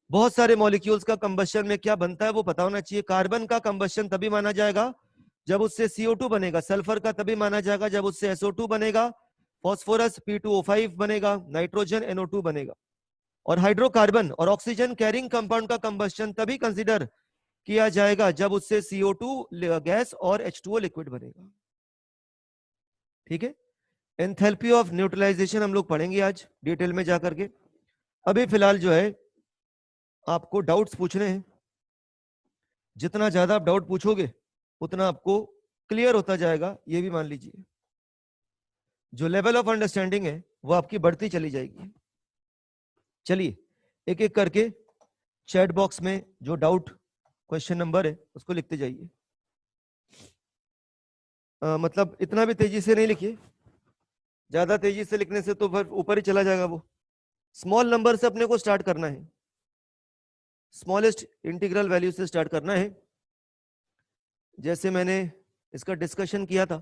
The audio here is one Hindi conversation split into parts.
बहुत सारे मॉलिक्यूल्स का कंबशन में क्या बनता है वो पता होना चाहिए। कार्बन का कंबशन तभी माना जाएगा जब उससे CO2 बनेगा, सल्फर का तभी माना जाएगा जब उससे SO2 बनेगा, फॉस्फोरस P2O5 बनेगा, नाइट्रोजन NO2 बनेगा, और हाइड्रोकार्बन और ऑक्सीजन कैरिंग कंपाउंड का कंबशन तभी कंसीडर किया जाएगा जब उससे CO2 गैस और H2O लिक्विड बनेगा। ठीक है, एंथैल्पी ऑफ न्यूट्रलाइजेशन हम लोग पढ़ेंगे आज डिटेल में जाकर के। अभी फिलहाल जो है आपको डाउट्स पूछने हैं, जितना ज्यादा आप डाउट पूछोगे उतना आपको क्लियर होता जाएगा, ये भी मान लीजिए। जो लेवल ऑफ अंडरस्टैंडिंग है वो आपकी बढ़ती चली जाएगी। चलिए एक एक करके चैट बॉक्स में जो डाउट क्वेश्चन नंबर है उसको लिखते जाइए। मतलब इतना भी तेजी से नहीं लिखिए, ज्यादा तेजी से लिखने से तो फिर ऊपर ही चला जाएगा वो। स्मॉल नंबर से अपने को स्टार्ट करना है, स्मॉलेस्ट इंटीग्रल वैल्यू से स्टार्ट करना है। जैसे मैंने इसका डिस्कशन किया था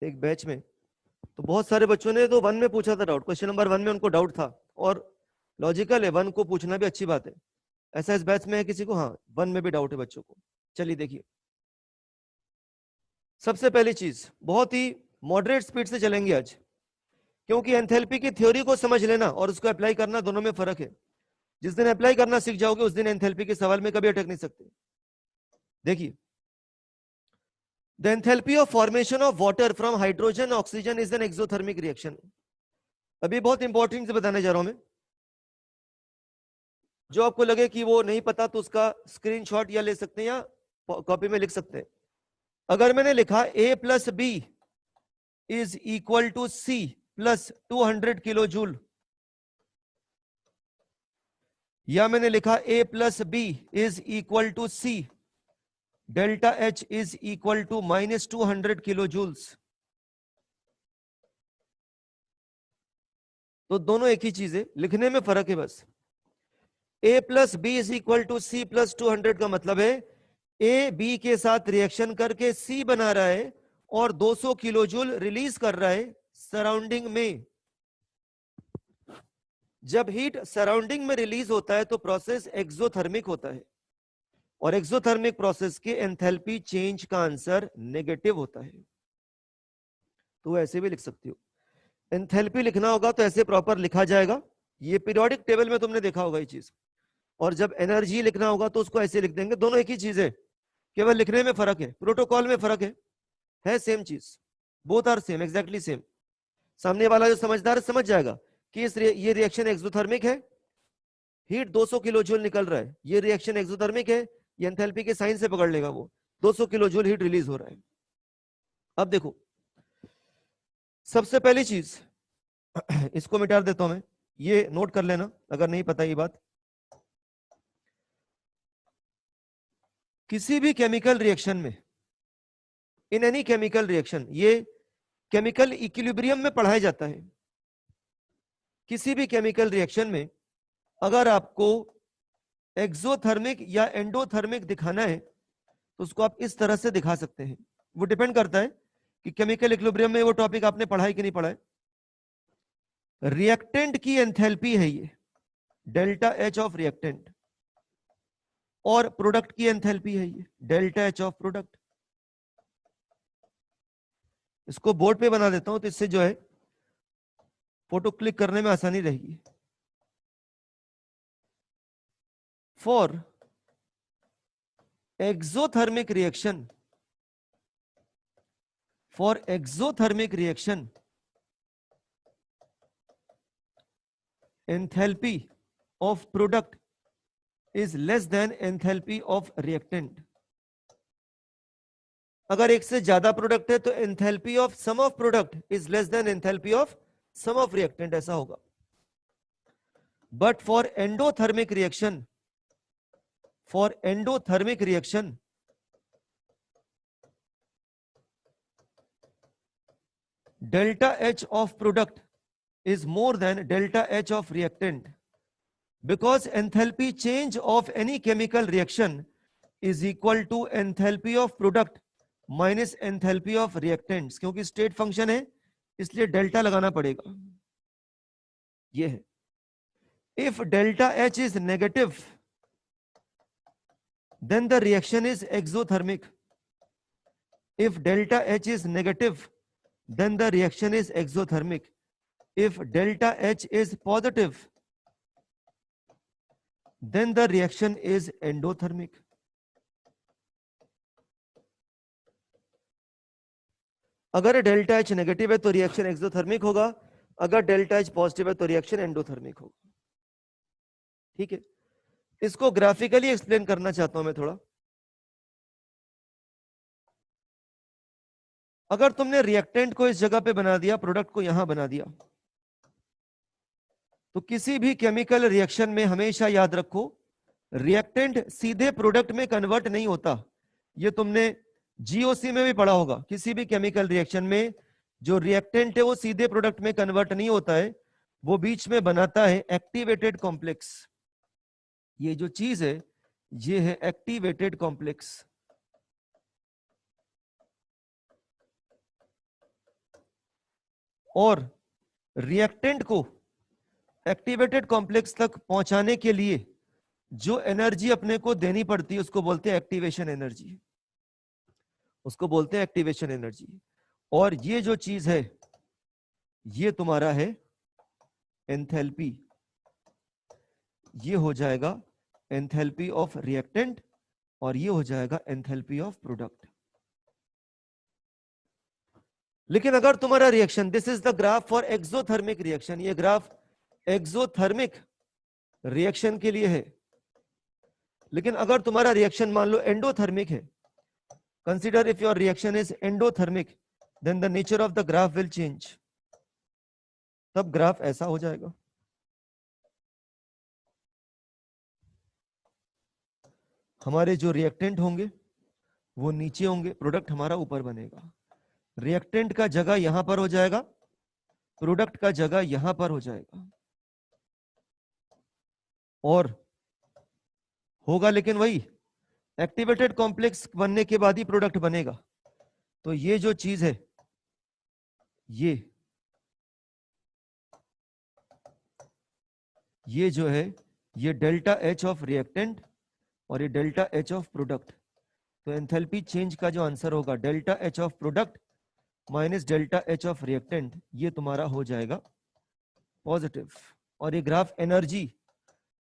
एक बैच में, तो बहुत सारे बच्चों ने तो 1 में पूछा था डाउट, क्वेश्चन नंबर 1 में उनको डाउट था, और लॉजिकल है 1 को पूछना भी अच्छी बात है। ऐसा इस बैच में है किसी को? हाँ, 1 में भी डाउट है बच्चों को। चलिए देखिए, सबसे पहली चीज बहुत ही मॉडरेट स्पीड से चलेंगे आज, क्योंकि एंथैल्पी की थ्योरी को समझ लेना और उसको अप्लाई करना दोनों में फर्क है। जिस दिन अप्लाई करना सीख जाओगे उस दिन एंथैल्पी के सवाल में कभी अटक नहीं सकते। देखिए, the enthalpy of formation of water from hydrogen oxygen is an exothermic reaction. अभी बहुत इंपॉर्टेंट से बताने जा रहा हूं मैं, जो आपको लगे कि वो नहीं पता तो उसका स्क्रीनशॉट या ले सकते हैं या कॉपी में लिख सकते हैं। अगर मैंने लिखा A plus B is equal to C plus 200 kilo joule, या मैंने लिखा A plus B is equal to C delta H is equal to minus 200 kilo joules, तो दोनों एक ही चीज है, लिखने में फर्क है बस। A plus B is equal to C plus 200 का मतलब है A B के साथ रिएक्शन करके C बना रहा है और 200 किलो जूल रिलीज कर रहा है सराउंडिंग में। जब हीट सराउंडिंग में रिलीज होता है तो प्रोसेस एक्सोथर्मिक होता है, और एक्सोथर्मिक प्रोसेस के एंथैल्पी चेंज का आंसर नेगेटिव होता है। तो ऐसे भी लिख सकती हो, एंथैल्पी लिखना होगा तो ऐसे प्रॉपर लिखा जाएगा, ये पीरियोडिक टेबल में तुमने देखा होगा ये चीज। और जब एनर्जी लिखना होगा तो उसको ऐसे लिख देंगे, दोनों एक ही चीज है, केवल लिखने में फर्क है, प्रोटोकॉल में फर्क है सेम चीज, both are same, exactly same. सामने वाला जो समझदार है समझ जाएगा कि ये रिएक्शन एक्सोथर्मिक है, हीट 200 किलो जूल निकल रहा है, ये रिएक्शन एक्सोथर्मिक है, ये एंथैल्पी के साइन से पकड़ लेगा वो, 200 किलो जूल हीट रिलीज हो रहा है। अब देखो, सबसे पहली चीज इसको मिटा देता हूं मैं, ये नोट कर लेना अगर नहीं पता ये बात। किसी भी केमिकल रिएक्शन में, इन एनी केमिकल रिएक्शन, ये केमिकल इक्विलिब्रियम में पढ़ाया जाता है। किसी भी केमिकल रिएक्शन में अगर आपको एक्सोथर्मिक या एंडोथर्मिक दिखाना है तो उसको आप इस तरह से दिखा सकते हैं। वो डिपेंड करता है कि केमिकल इक्विलिब्रियम में वो टॉपिक आपने पढ़ा है कि नहीं पढ़ा है। रिएक्टेंट की एंथैल्पी है ये डेल्टा H ऑफ रिएक्टेंट, और प्रोडक्ट की एंथैल्पी है ये डेल्टा H ऑफ प्रोडक्ट। इसको बोर्ड पे बना देता हूं तो इससे जो है फोटो क्लिक करने में आसानी रहेगी। For exothermic reaction, for exothermic reaction, enthalpy of product is less than enthalpy of reactant। अगर एक से ज्यादा प्रोडक्ट है तो enthalpy of sum of product is less than enthalpy of sum of reactant, ऐसा होगा। But for endothermic reaction, for endothermic reaction delta H of product is more than delta H of reactant, because enthalpy change of any chemical reaction is equal to enthalpy of product minus enthalpy of reactants। क्योंकि स्टेट फंक्शन है इसलिए डेल्टा लगाना पड़ेगा, ये है। If delta H is negative, then the reaction is exothermic. If delta H is negative, then the reaction is exothermic. If delta H is positive, then the reaction is endothermic. अगर डेल्टा H नेगेटिव है तो रिएक्शन एक्सोथर्मिक होगा, अगर डेल्टा H पॉजिटिव है तो रिएक्शन एंडोथर्मिक होगा. ठीक है, इसको ग्राफिकली एक्सप्लेन करना चाहता हूं मैं थोड़ा. अगर तुमने रिएक्टेंट को इस जगह पे बना दिया, प्रोडक्ट को यहां बना दिया, तो किसी भी केमिकल रिएक्शन में हमेशा याद रखो रिएक्टेंट सीधे प्रोडक्ट में कन्वर्ट नहीं होता. ये तुमने जीओसी में भी पढ़ा होगा. किसी भी केमिकल रिएक्शन में जो रिएक्टेंट है वो सीधे प्रोडक्ट में कन्वर्ट नहीं होता है, वो बीच में बनाता है एक्टिवेटेड कॉम्प्लेक्स. ये जो चीज है ये है एक्टिवेटेड कॉम्प्लेक्स. और रिएक्टेंट को एक्टिवेटेड कॉम्प्लेक्स तक पहुंचाने के लिए जो एनर्जी अपने को देनी पड़ती है उसको बोलते हैं एक्टिवेशन एनर्जी. उसको बोलते हैं एक्टिवेशन एनर्जी. और ये जो चीज है ये तुम्हारा है एंथैल्पी. ये हो जाएगा एंथैल्पी ऑफ रिएक्टेंट और ये हो जाएगा एंथैल्पी ऑफ प्रोडक्ट. लेकिन अगर तुम्हारा reaction, this is the graph for exothermic reaction, ये ग्राफ एक्सोथर्मिक रिएक्शन के लिए है. लेकिन अगर तुम्हारा रिएक्शन मान लो एंडोथर्मिक है, consider if your reaction is endothermic, then the nature of the graph will change. तब ग्राफ ऐसा हो जाएगा. हमारे जो रिएक्टेंट होंगे वो नीचे होंगे, प्रोडक्ट हमारा ऊपर बनेगा. रिएक्टेंट का जगह यहां पर हो जाएगा, प्रोडक्ट का जगह यहां पर हो जाएगा. और होगा लेकिन वही एक्टिवेटेड कॉम्प्लेक्स बनने के बाद ही प्रोडक्ट बनेगा. तो ये जो चीज है ये जो है ये डेल्टा H ऑफ रिएक्टेंट और ये डेल्टा H ऑफ प्रोडक्ट. तो एंथैल्पी चेंज का जो आंसर होगा delta H of product minus delta H of reactant, ये तुम्हारा हो जाएगा पॉजिटिव. और ये graph energy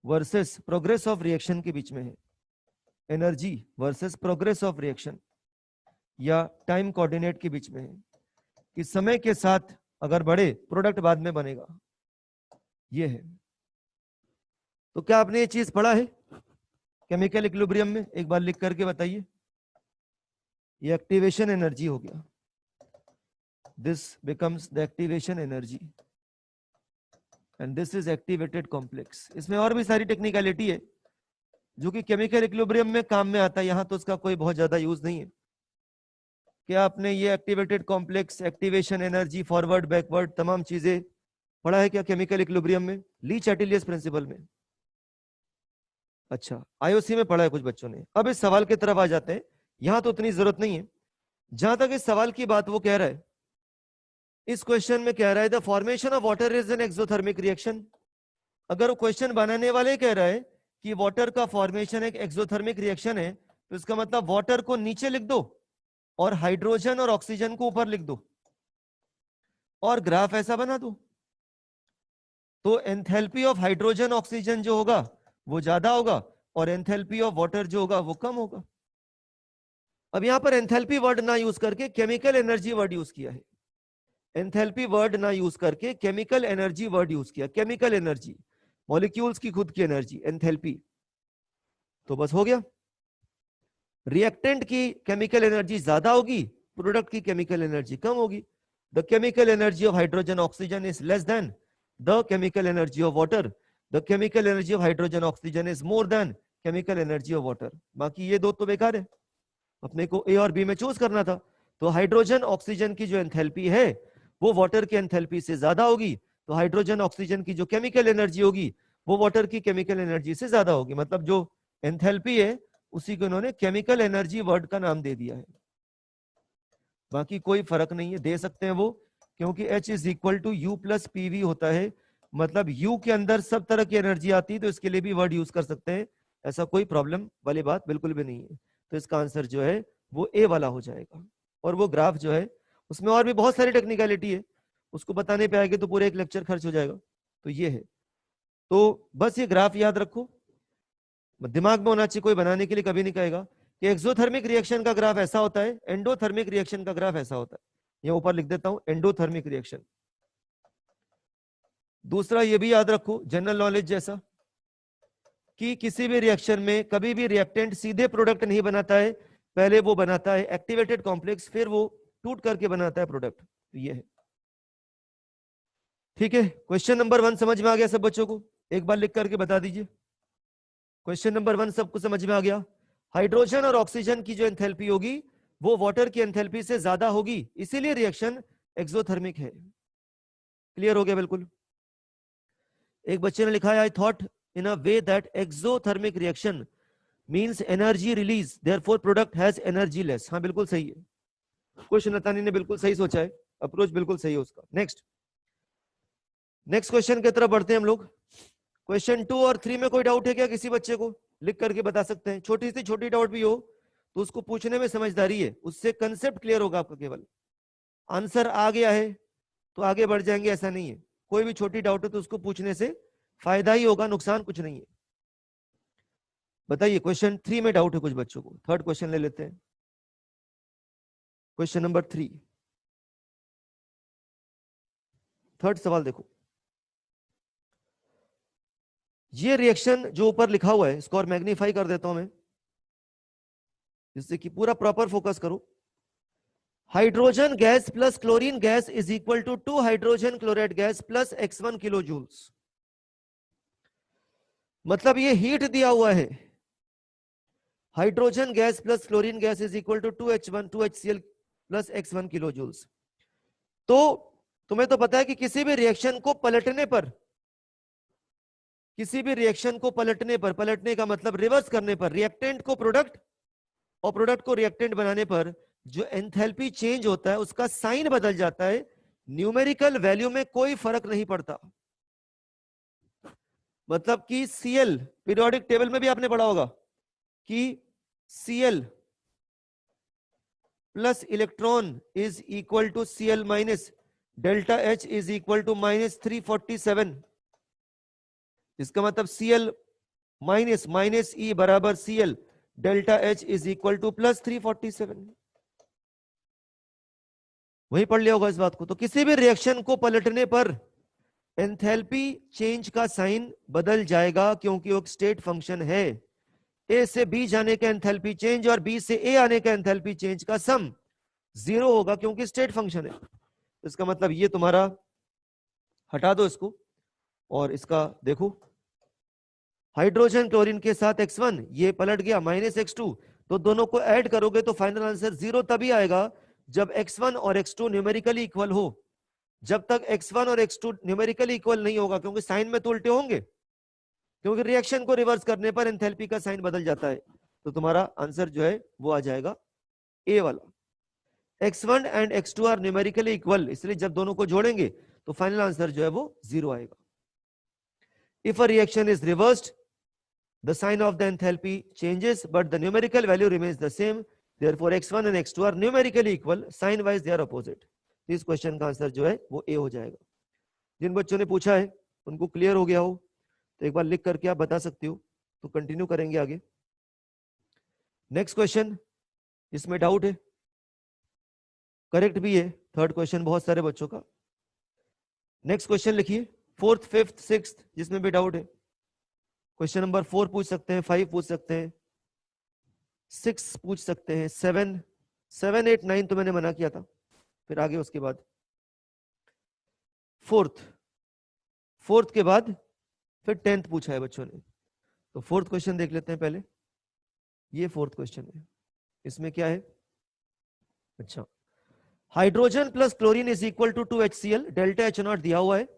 versus progress of reaction के बीच में है. Energy versus progress of reaction या टाइम कोऑर्डिनेट के बीच में है कि समय के साथ अगर बढ़े प्रोडक्ट बाद में बनेगा. ये है. तो क्या आपने ये चीज पढ़ा है केमिकल इक्विलिब्रियम में? एक बार लिख करके बताइए. ये एक्टिवेशन एनर्जी हो गया. This becomes the activation energy and this is activated complex. इसमें और भी सारी टेक्निकलिटी है जो कि केमिकल इक्विलिब्रियम में काम में आता है. यहां तो उसका कोई बहुत ज्यादा यूज नहीं है. क्या आपने ये activated complex, activation energy, forward backward तमाम चीजें पढ़ा है क्या केमिकल इक्विलिब्रियम में, ली चैटिलियस प्रिंसिपल में? अच्छा, आईओसी में पढ़ा है कुछ बच्चों ने. अब इस सवाल की तरफ आ जाते हैं. यहां तो उतनी जरूरत नहीं है. जहां तक इस सवाल की बात वो कह रहा है, इस क्वेश्चन में कह रहा है the formation of water is an exothermic reaction. अगर वो क्वेश्चन बनाने वाले कह रहा है कि वाटर का फॉर्मेशन एक एक्सोथर्मिक रिएक्शन है, तो इसका मतलब वाटर को नीचे लिख दो और हाइड्रोजन और ऑक्सीजन को ऊपर लिख दो और ग्राफ ऐसा बना दो. तो एंथैल्पी ऑफ हाइड्रोजन ऑक्सीजन जो होगा वो ज्यादा होगा और एंथैल्पी ऑफ वाटर जो होगा वो कम होगा. अब यहां पर एंथैल्पी वर्ड ना यूज करके केमिकल एनर्जी वर्ड यूज किया है. एंथैल्पी वर्ड ना यूज करके केमिकल एनर्जी वर्ड यूज किया. केमिकल एनर्जी, मॉलिक्यूल्स की खुद की एनर्जी, एंथैल्पी. तो बस हो गया. रिएक्टेंट की केमिकल एनर्जी ज्यादा होगी, प्रोडक्ट की केमिकल एनर्जी कम होगी. The chemical energy of hydrogen oxygen is less then the chemical energy of water. The chemical energy of hydrogen oxygen is more than chemical energy of water. बाकी ये दो तो बेकार है, अपने को ए और बी में चूज करना था. तो हाइड्रोजन ऑक्सीजन की जो एंथैल्पी है वो वाटर की एंथैल्पी से ज्यादा होगी. तो हाइड्रोजन ऑक्सीजन की जो केमिकल एनर्जी होगी वो वाटर की केमिकल एनर्जी से ज्यादा होगी. मतलब जो एंथैल्पी है उसी को इन्होंने केमिकल एनर्जी वर्ड का नाम दे दिया है. बाकी कोई फर्क नहीं है, दे सकते हैं वो, क्योंकि H is equal to U plus PV होता है मतलब U के अंदर सब तरह की एनर्जी आती है, तो इसके लिए भी वर्ड यूज कर सकते हैं, ऐसा कोई प्रॉब्लम वाली बात बिल्कुल भी नहीं है। तो इसका आंसर जो है वो ए वाला हो जाएगा। और वो ग्राफ जो है उसमें और भी बहुत सारी टेक्निकलिटी है, उसको बताने पे आएंगे तो पूरे एक लेक्चर खर्च हो जाएगा। तो ये है, तो बस ये ग्राफ याद रखो, दिमाग में होना चाहिए, कोई बनाने के लिए कभी नहीं कहेगा कि एक्सोथर्मिक रिएक्शन का ग्राफ ऐसा होता है, एंडोथर्मिक रिएक्शन का ग्राफ ऐसा होता है। ये ऊपर लिख देता हूं, एंडोथर्मिक रिएक्शन। दूसरा ये भी याद रखो जनरल नॉलेज जैसा, कि किसी भी रिएक्शन में कभी भी रिएक्टेंट सीधे प्रोडक्ट नहीं बनाता है, पहले वो बनाता है एक्टिवेटेड कॉम्प्लेक्स, फिर वो टूट करके बनाता है प्रोडक्ट। तो ये है, ठीक है। क्वेश्चन नंबर 1 समझ में आ गया सब बच्चों को? एक बार लिख करके बता दीजिए। क्वेश्चन नंबर 1 सबको समझ में आ गया? हाइड्रोजन और ऑक्सीजन की जो एंथैल्पी होगी वो वाटर की एंथैल्पी से ज्यादा होगी, इसीलिए रिएक्शन एक्सोथर्मिक है। क्लियर हो गया बिल्कुल? एक बच्चे ने लिखा है I thought in a way that exothermic reaction means energy release, therefore product has energy less. हाँ बिल्कुल सही है, क्वेश्चन नतानी ने बिल्कुल सही सोचा है, अप्रोच बिल्कुल सही है उसका। नेक्स्ट क्वेश्चन की तरफ बढ़ते हैं हम लोग। क्वेश्चन 2 और 3 में कोई डाउट है क्या किसी बच्चे को? लिख करके बता सकते हैं, छोटी सी छोटी डाउट भी हो तो उसको पूछने में समझदारी है, उससे कंसेप्ट क्लियर होगा आपका। केवल आंसर आ गया है तो आगे बढ़ जाएंगे ऐसा नहीं है, कोई भी छोटी डाउट है तो उसको पूछने से फायदा ही होगा, नुकसान कुछ नहीं है। बताइए, क्वेश्चन 3 में डाउट है कुछ बच्चों को? थर्ड क्वेश्चन ले लेते हैं, क्वेश्चन नंबर 3, थर्ड सवाल देखो। ये रिएक्शन जो ऊपर लिखा हुआ है इसको और मैग्नीफाई कर देता हूं मैं, जिससे कि पूरा प्रॉपर फोकस करो। Hydrogen gas plus chlorine gas is equal to 2 hydrogen chloride gas plus x1 kilo joules. मतलब ये हीट दिया हुआ है, hydrogen gas plus chlorine gas is equal to 2H1 2HCl plus x1 kilo joules. तो तुम्हें तो पता है कि किसी भी रिएक्शन को पलटने पर, किसी भी रिएक्शन को पलटने पर, पलटने का मतलब रिवर्स करने पर, रिएक्टेंट को प्रोडक्ट और प्रोडक्ट को रिएक्टेंट बनाने पर जो एंथैल्पी चेंज होता है उसका साइन बदल जाता है, न्यूमेरिकल वैल्यू में कोई फर्क नहीं पड़ता। मतलब कि Cl पीरियोडिक टेबल में भी आपने पढ़ा होगा कि Cl plus electron is equal to Cl minus delta H is equal to minus 347। इसका मतलब Cl माइनस माइनस E बराबर Cl delta H is equal to plus 347। वही पढ़ लिया होगा इस बात को। तो किसी भी रिएक्शन को पलटने पर एंथैल्पी चेंज का साइन बदल जाएगा, क्योंकि वो स्टेट फंक्शन है। ए से बी जाने का एंथैल्पी चेंज और बी से ए आने का एंथैल्पी चेंज का सम 0 होगा, क्योंकि स्टेट फंक्शन है। इसका मतलब ये तुम्हारा, हटा दो इसको और इसका देखो, हाइड्रोजन क्लोरीन के साथ x1 ये पलट गया माइनस x2, तो दोनों को ऐड करोगे तो फाइनल आंसर 0 तभी आएगा जब x1 और x2 न्यूमेरिकली इक्वल हो। जब तक x1 और x2 न्यूमेरिकली इक्वल नहीं होगा, क्योंकि साइन में तो उल्टे होंगे, क्योंकि रिएक्शन को रिवर्स करने पर एंथैल्पी का साइन बदल जाता है। तो तुम्हारा आंसर जो है वो आ जाएगा ए वाला। x1 and x2 are numerically equal, इसलिए जब दोनों को जोड़ेंगे तो फाइनल आंसर जो है वो 0 आएगा। If a reaction is reversed, the sign of the enthalpy changes but the numerical value remains the same, therefore x1 and x2 are numerically equal, sign wise they are opposite। इस क्वेश्चन का आंसर जो है वो ए हो जाएगा। जिन बच्चों ने पूछा है उनको क्लियर हो गया हो तो एक बार लिख करके आप बता सकते हो, तो कंटिन्यू करेंगे आगे। नेक्स्ट क्वेश्चन, इसमें डाउट है, करेक्ट भी है, थर्ड क्वेश्चन बहुत सारे बच्चों का। नेक्स्ट क्वेश्चन लिखिए, 4th 5th 6th जिसमें भी डाउट है। क्वेश्चन नंबर 4 पूछ सकते हैं, 5 पूछ सकते हैं, 6 पूछ सकते हैं, 7 7 8 9 तो मैंने मना किया था, फिर आगे उसके बाद 4th के बाद फिर 10th पूछा है बच्चों ने। तो 4th क्वेश्चन देख लेते हैं पहले। ये 4th क्वेश्चन है, इसमें क्या है? अच्छा, hydrogen plus chlorine is equal to 2HCl, delta H0 दिया हुआ है।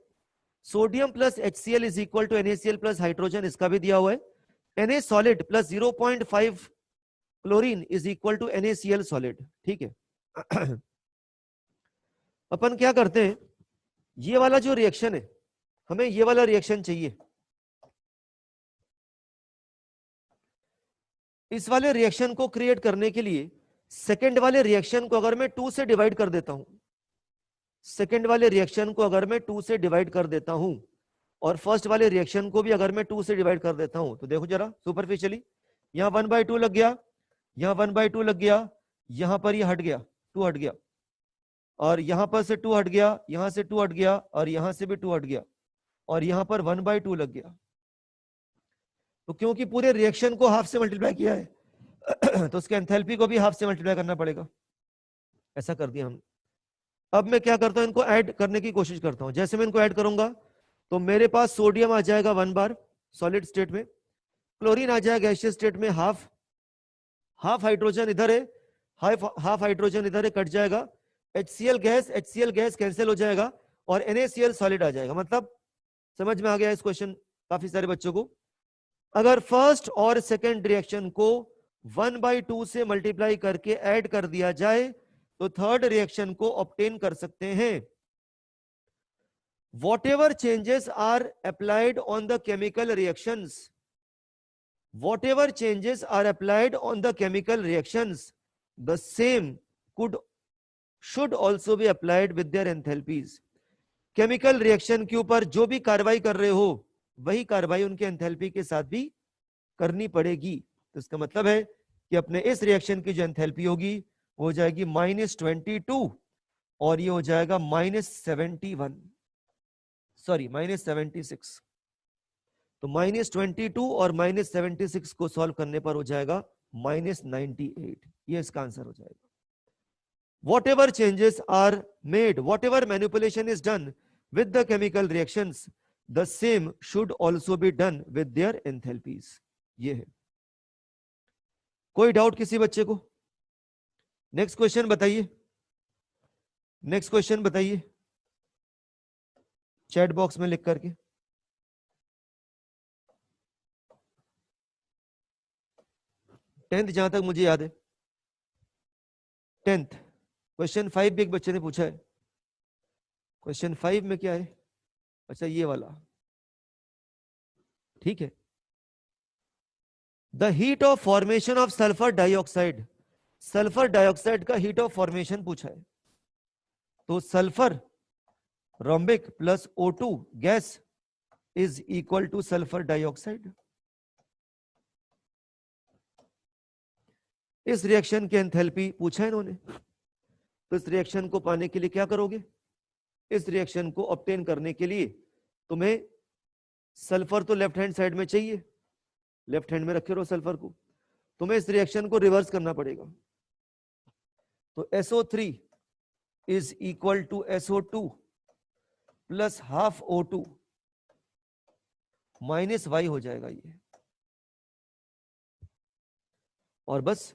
Sodium plus HCl is equal to NaCl plus hydrogen, इसका भी दिया हुआ है। Na solid plus 0.5 chlorine is equal to NaCl solid. ठीक है। अपन क्या करते हैं, ये वाला जो रिएक्शन है हमें ये वाला रिएक्शन चाहिए। इस वाले रिएक्शन को क्रिएट करने के लिए सेकेंड वाले रिएक्शन को अगर मैं 2 से डिवाइड कर देता हूं, सेकेंड वाले रिएक्शन को अगर मैं 2 से डिवाइड कर देता हूं और फर्स्ट वाले रिएक्शन को भी अगर मैं 2 से डिवाइड कर देता हूं, तो देखो जरा सुपरफिशियली, यहां 1/2 लग गया, यहां 1/2 लग गया, यहां पर ये हट गया, 2 हट गया, और यहां पर से 2 हट गया, यहां से 2 हट गया, और यहां से भी 2 हट गया, और यहां पर 1/2 लग गया। तो क्योंकि पूरे रिएक्शन को हाफ से मल्टीप्लाई किया है तो उसके एंथैल्पी को भी हाफ से मल्टीप्लाई करना पड़ेगा। ऐसा कर दिया हमने। अब मैं क्या करता हूं, इनको ऐड करने की कोशिश करता हूं। जैसे मैं इनको ऐड करूंगा तो मेरे पास सोडियम आ जाएगा 1 बार सॉलिड स्टेट में, क्लोरीन आ जाएगा गैसियस स्टेट में हाफ हाइड्रोजन इधर है, हाफ हाइड्रोजन इधर है, कट जाएगा, HCl गैस कैंसिल हो जाएगा और NaCl सॉलिड आ जाएगा। मतलब समझ में आ गया इस क्वेश्चन काफी सारे बच्चों को। अगर फर्स्ट और सेकंड रिएक्शन को 1/2 से मल्टीप्लाई करके ऐड कर दिया जाए तो थर्ड रिएक्शन को ऑब्टेन कर सकते हैं। Whatever changes are applied on the chemical reactions, whatever changes are applied on the chemical reactions, the same should also be applied with their enthalpies. Chemical reaction के ऊपर जो भी कार्रवाई कर रहे हो वही कार्रवाई उनके एंथैल्पी के साथ भी करनी पड़ेगी। तो इसका मतलब है कि अपने इस रिएक्शन की जो एंथैल्पी होगी वो हो जाएगी -22 और ये हो जाएगा -71, सॉरी -76। तो -22 और -76 को सॉल्व करने पर हो जाएगा -98। ये इसका आंसर हो जाएगा। Whatever changes are made, whatever manipulation is done with the chemical reactions, the same should also be done with their enthalpies. ये है। कोई डाउट किसी बच्चे को? नेक्स्ट क्वेश्चन बताइए, नेक्स्ट क्वेश्चन बताइए चैट बॉक्स में लिख करके। टेंथ जहां तक मुझे याद है, 10th क्वेश्चन 5 भी एक बच्चे ने पूछा है। क्वेश्चन 5 में क्या है? अच्छा ये वाला, ठीक है। The heat of formation of sulphur dioxide, sulphur dioxide का हीट ऑफ फॉर्मेशन पूछा है। तो sulphur rhombic plus O2 gas is equal two sulphur dioxide. इस रिएक्शन की एंथैल्पी पूछा है इन्होंने। तो इस रिएक्शन को पाने के लिए क्या करोगे? इस रिएक्शन को ऑब्टेन करने के लिए तुम्हें सल्फर तो लेफ्ट हैंड साइड में चाहिए, लेफ्ट हैंड में रखे रहो सल्फर को, तुम्हें इस रिएक्शन को रिवर्स करना पड़ेगा। तो SO3 is equal to SO2 plus half O2 minus Y हो जाएगा ये। और बस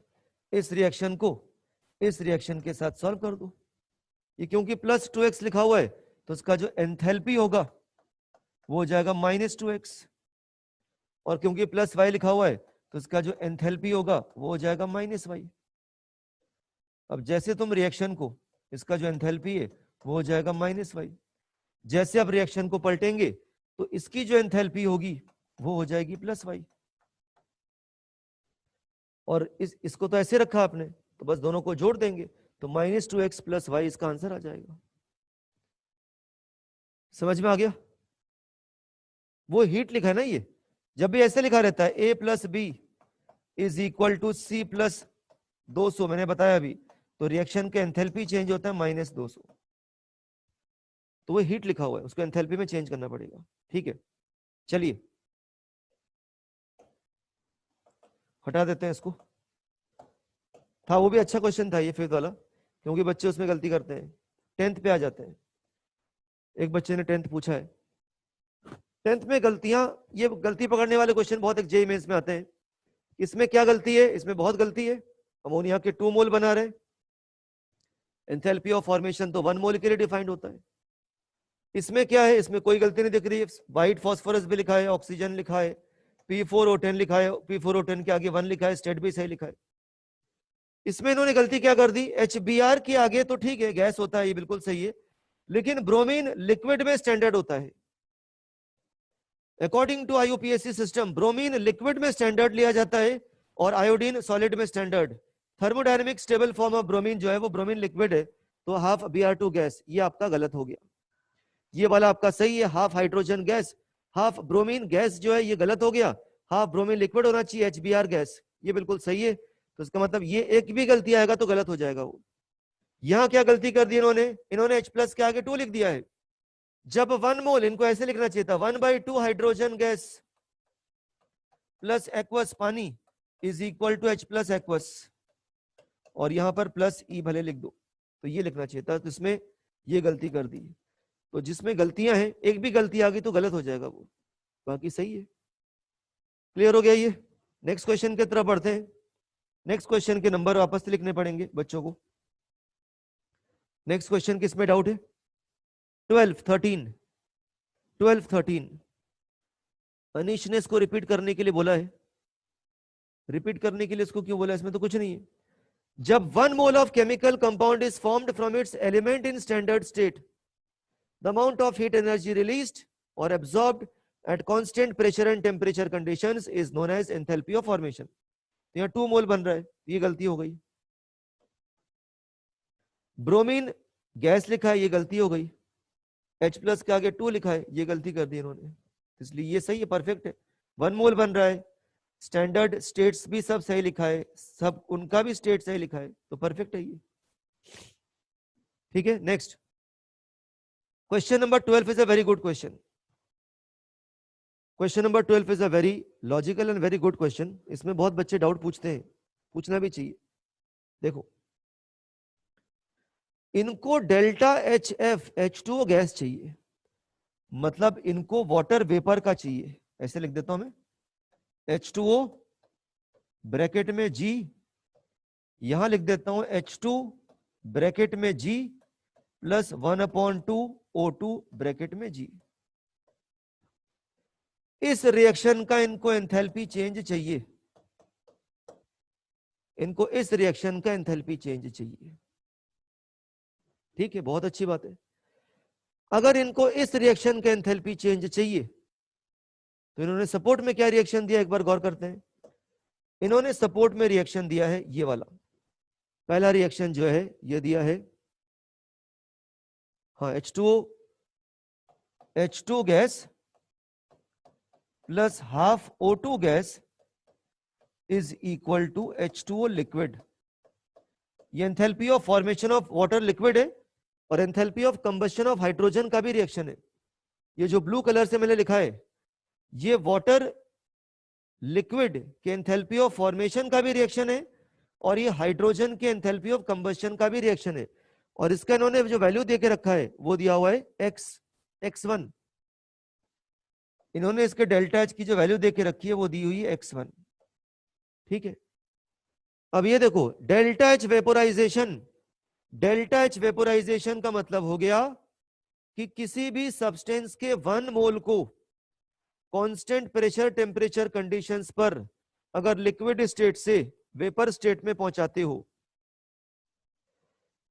इस रिएक्शन को इस रिएक्शन के साथ सॉल्व कर दो। ये क्योंकि प्लस 2x लिखा हुआ है तो इसका जो एंथैल्पी होगा वो हो जाएगा -2x, और क्योंकि प्लस y लिखा हुआ है तो इसका जो एंथैल्पी होगा वो हो जाएगा -y। अब जैसे तुम रिएक्शन को, इसका जो एंथैल्पी है वो हो जाएगा -y, जैसे अब रिएक्शन को पलटेंगे तो इसकी जो एंथैल्पी होगी वो हो जाएगी +y। और इसको तो ऐसे रखा आपने, तो बस दोनों को जोड़ देंगे तो -2x + y इसका आंसर आ जाएगा। समझ में आ गया? वो हीट लिखा है ना, ये जब भी ऐसे लिखा रहता है A + B is equal to C + 200, मैंने बताया अभी, तो रिएक्शन के एंथैल्पी चेंज होता है -200। तो वो हीट लिखा हुआ है, उसको एंथैल्पी में चेंज करना पड़ेगा। ठीक है, चलिए हटा देते हैं इसको। था वो भी अच्छा क्वेश्चन था ये 5th वाला, क्योंकि बच्चे उसमें गलती करते हैं, 10th पे आ जाते हैं। एक बच्चे ने 10th पूछा है, 10th में गलतियां, ये गलती पकड़ने वाले क्वेश्चन बहुत एक JEE मेंस में आते हैं। इसमें क्या गलती है? इसमें बहुत गलती है। अमोनिया के 2 मोल बना रहे, एंथैल्पी ऑफ फॉर्मेशन तो 1 मोल के लिए डिफाइंड होता है। इसमें क्या है? इसमें कोई गलती नहीं दिख रही है। व्हाइट फॉस्फोरस भी लिखा है, ऑक्सीजन लिखा है, P4O10 लिखा है, P4O10 के आगे 1 लिखा है, स्टेट भी सही लिखा है। इसमें इन्होंने गलती क्या कर दी? HBr के आगे तो ठीक है गैस होता है, ये बिल्कुल सही है, लेकिन ब्रोमीन लिक्विड में स्टैंडर्ड होता है। According to IUPAC system bromine liquid में स्टैंडर्ड लिया जाता है और आयोडीन सॉलिड में standard. Thermodynamic stable form of bromine जो है वो ब्रोमीन लिक्विड है, तो हाफ Br2 गैस, ये आपका गलत हो गया। ये वाला आपका सही है, half hydrogen gas, half bromine gas जो है ये गलत हो गया। हाफ ब्रोमीन लिक्विड होना चाहिए HBr गैस, ये बिल्कुल सही है। तो इसका मतलब ये एक भी गलती आएगा तो गलत हो जाएगा वो। यहां क्या गलती कर दी इन्होंने H+ के आगे 2 लिख दिया है। जब 1 मोल, इनको ऐसे लिखना चाहिए था 1/2 हाइड्रोजन गैस प्लस एक्वस पानी is equal to H+ aqueous, और यहां पर प्लस E भले लिख दो, तो ये लिखना चाहिए था, तो इसमें ये गलती कर दी। तो जिसमें गलतियां हैं, एक भी गलती आ गई तो गलत हो जाएगा वो, बाकी सही है। क्लियर हो गया ये? नेक्स्ट क्वेश्चन की तरफ बढ़ते हैं। नेक्स्ट क्वेश्चन के नंबर वापस से लिखने पड़ेंगे बच्चों को। नेक्स्ट क्वेश्चन किसमें डाउट है? 12, 13। अनीश ने इसको रिपीट करने के लिए बोला है। रिपीट करने के लिए इसको क्यों बोला? इसमें तो कुछ नहीं है। जब 1 mole of chemical compound is formed from its element in standard state, the amount of heat energy released और absorbed at constant pressure and temperature conditions is known as enthalpy of formation। तो यहाँ 2 मोल बन रहा है, ये गलती हो गई। ब्रोमीन गैस लिखा है, ये गलती हो गई। H+ के आगे 2 लिखा है, ये गलती कर दी इन्होंने, इसलिए ये सही है, परफेक्ट है। 1 मोल बन रहा है, स्टैंडर्ड स्टेट्स भी सब सही लिखा है, सब उनका भी स्टेट सही लिखा है, तो परफेक्ट है ये। ठीक है, next question number 12 is a very good question. Question number 12 is a very logical and very good question. इसमें बहुत बच्चे डाउट पूछते हैं, पूछना भी चाहिए। देखो, इनको डेल्टा HF H2O गैस चाहिए, मतलब इनको वाटर वेपर का चाहिए। ऐसे लिख देता हूं मैं, H2O ब्रैकेट में G, यहां लिख देता हूं H2 ब्रैकेट में G प्लस 1/2 O2 ब्रैकेट में G। इस रिएक्शन का इनको एंथैल्पी चेंज चाहिए, इनको इस रिएक्शन का एंथैल्पी चेंज चाहिए। ठीक है, बहुत अच्छी बात है। अगर इनको इस रिएक्शन का एंथैल्पी चेंज चाहिए तो इन्होंने सपोर्ट में क्या रिएक्शन दिया, एक बार गौर करते हैं। इन्होंने सपोर्ट में रिएक्शन दिया है ये वाला, पहला रिएक्शन जो है ये दिया है, हाँ, H2 gas plus half O2 gas is equal to H2O liquid. ये enthalpy of formation of water liquid है और enthalpy of combustion of hydrogen का भी रिएक्शन है। ये जो ब्लू कलर से मैंने लिखा है, ये वाटर लिक्विड के एंथैल्पी ऑफ फॉर्मेशन का भी रिएक्शन है और ये हाइड्रोजन के एंथैल्पी ऑफ कंबशन का भी रिएक्शन है। और इसका इन्होंने जो वैल्यू देके रखा है वो दिया हुआ है x1। इन्होंने इसके डेल्टा H की जो वैल्यू देके रखी है वो दी हुई है x1। ठीक है, अब ये देखो, delta H vaporisation, delta H vaporisation का मतलब हो गया कि किसी भी सब्सटेंस के 1 मोल को कांस्टेंट प्रेशर टेम्परेचर कंडीशंस पर अगर लिक्विड स्टेट से वेपर स्टेट में पहुंचाते हो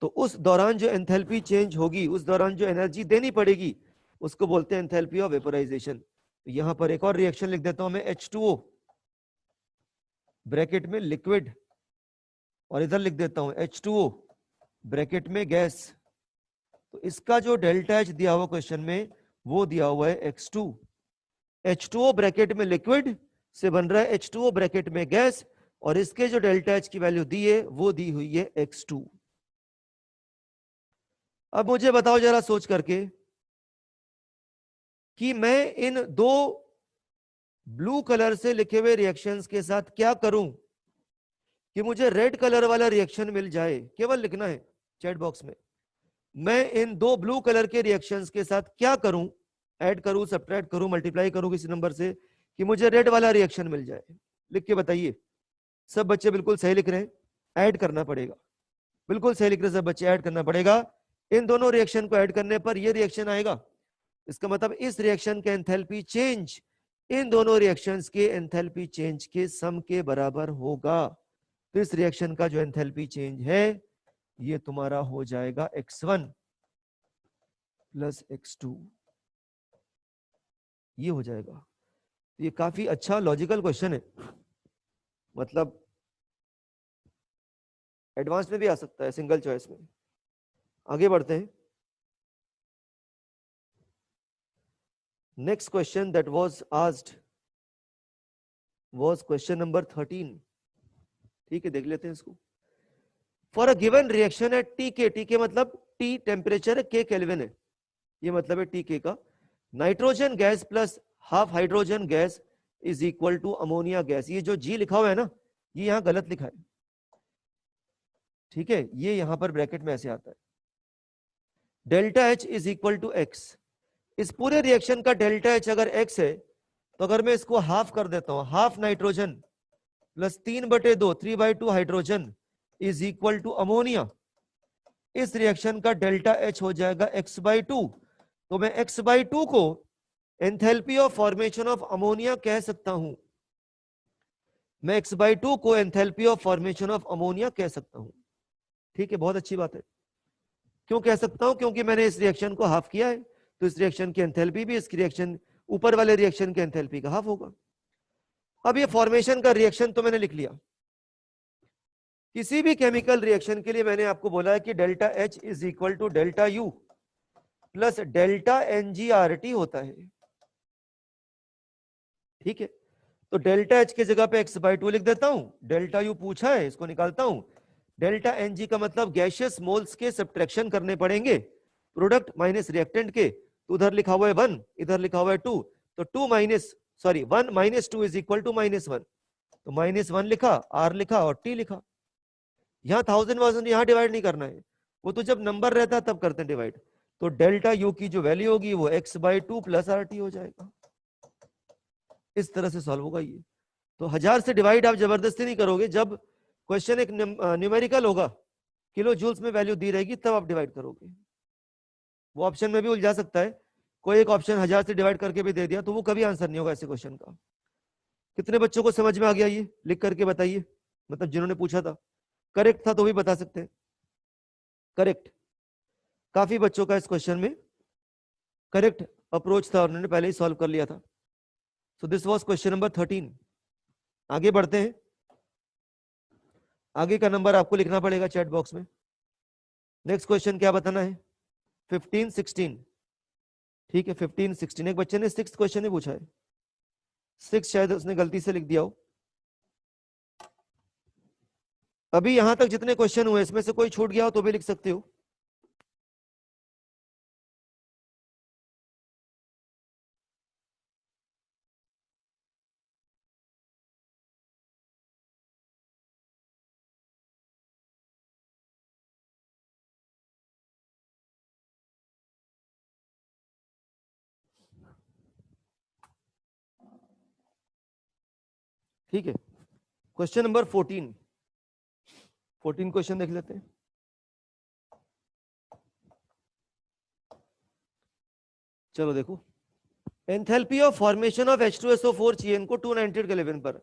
तो उस दौरान जो एंथैल्पी चेंज होगी, उस दौरान जो एनर्जी देनी पड़ेगी, उसको बोलते हैं एंथैल्पी ऑफ वेपोराइजेशन। तो यहां पर एक और रिएक्शन लिख देता हूं मैं, H2O ब्रैकेट में लिक्विड, और इधर लिख देता हूं H2O ब्रैकेट में गैस। तो इसका जो डेल्टा H दिया हुआ क्वेश्चन में वो दिया हुआ है x2। H2O ब्रैकेट में लिक्विड से बन रहा है H2O ब्रैकेट में गैस, और इसके जो डेल्टा H की वैल्यू दी है वो दी हुई है x2। अब मुझे बताओ जरा सोच करके कि मैं इन दो ब्लू कलर से लिखे हुए रिएक्शंस के साथ क्या करूं कि मुझे रेड कलर वाला रिएक्शन मिल जाए। केवल लिखना है चैट बॉक्स में, मैं इन दो ब्लू कलर के रिएक्शंस के साथ क्या करूं, ऐड करूं, सब्ट्रैक्ट करूं, मल्टीप्लाई करूं किसी नंबर से कि मुझे रेड वाला रिएक्शन मिल जाए। लिख के बताइए। सब बच्चे बिल्कुल सही लिख रहे हैं, ऐड करना पड़ेगा। बिल्कुल सही लिख रहे हैं सब बच्चे, ऐड करना पड़ेगा। इन दोनों रिएक्शन को ऐड करने पर ये रिएक्शन आएगा। इसका मतलब इस रिएक्शन के एंथैल्पी चेंज इन दोनों रिएक्शंस के एंथैल्पी चेंज के सम के बराबर होगा। तो इस रिएक्शन का जो एंथैल्पी चेंज है ये तुम्हारा हो जाएगा x1 प्लस x2, ये हो जाएगा। ये काफी अच्छा लॉजिकल क्वेश्चन है, मतलब एडवांस में भी आ सकता है, सिंगल चॉइस में। आगे बढ़ते हैं। Next question that was asked was question number 13। ठीक है, देख लेते हैं इसको। For a given reaction at T के, टी के मतलब टी टेम्परेचर है, के केल्विन है, ये मतलब है टी के का। Nitrogen gas plus half hydrogen gas is equal to ammonia gas. ये जो जी लिखा हुआ है ना, ये यहां गलत लिखा है, ठीक है, ये यहां पर ब्रैकेट में ऐसे आता है, delta H is equal to x. इस पूरे रिएक्शन का डेल्टा एच अगर एक्स है, तो अगर मैं इसको हाफ कर देता हूं, half nitrogen plus 3/2 3/2 hydrogen is equal to ammonia, इस रिएक्शन का डेल्टा एच हो जाएगा x/2। तो मैं x/2 को enthalpy of formation of ammonia कह सकता हूं, मैं x/2 को enthalpy of formation of ammonia कह सकता हूं। ठीक है, बहुत अच्छी बात है। क्यों कह सकता हूं? क्योंकि मैंने इस रिएक्शन को हाफ किया है, तो इस रिएक्शन की एंथैल्पी भी इस रिएक्शन ऊपर वाले रिएक्शन के एंथैल्पी का हाफ होगा। अब ये फॉर्मेशन का रिएक्शन तो मैंने लिख लिया। किसी भी केमिकल रिएक्शन के लिए मैंने आपको बोला है कि delta H is equal to delta U plus delta NgRT होता है। ठीक है, तो डेल्टा एच की जगह पे x/2 लिख देता हूं, डेल्टा यू पूछा है इसको निकालता हूं, डेल्टा Ng का मतलब गैशियस मोल्स के सब्ट्रैक्शन करने पड़ेंगे, प्रोडक्ट माइनस रिएक्टेंट के, तो उधर लिखा हुआ है 1, इधर लिखा हुआ है 2, तो 1 - 2 इज इक्वल टू -1, तो -1 लिखा, R लिखा और T लिखा। यहाँ 1000 यहाँ डिवाइड नहीं करना है, वो तो जब नंबर रहता है तब करते हैं डिवाइड। तो डेल्टा यू की जो वैल्यू होगी वो x/2 प्लस RT हो जाएगा। इस तरह से सॉल्व होगा ये। तो 1000 से डिवाइड आप जबरदस्ती नहीं करोगे, जब क्वेश्चन एक न्यूमेरिकल होगा, किलो जूल्स में वैल्यू दी रहेगी, तब आप डिवाइड करोगे। वो ऑप्शन में भी उलझा सकता है, कोई एक ऑप्शन 1000 से डिवाइड करके भी दे दिया, तो वो कभी आंसर नहीं होगा ऐसे क्वेश्चन का। कितने बच्चों को समझ में आ गया ये? लिख करके बताइए, मतलब जिन्होंने पूछा था, करेक्ट था तो भी बता सकते हैं। करेक्ट, काफी बच्चों का इस क्वेश्चन में करेक्ट अप्रोच था और उन्होंने पहले ही सॉल्व कर लिया था। So this was question number 13। आगे बढ़ते हैं। आगे का नंबर आपको लिखना पड़ेगा चैट बॉक्स में। नेक्स्ट क्वेश्चन क्या बताना है? 15 16। ठीक है, 15 16। एक बच्चे ने 6th क्वेश्चन ही पूछा है, 6 शायद उसने गलती से लिख दिया हो। अभी यहां तक जितने क्वेश्चन हुए इसमें से कोई छूट गया हो तो भी लिख सकते हो। ठीक है, क्वेश्चन नंबर 14 क्वेश्चन देख लेते हैं। चलो देखो, enthalpy of formation of H2SO4 चाहिए इनको 290 केल्विन पर,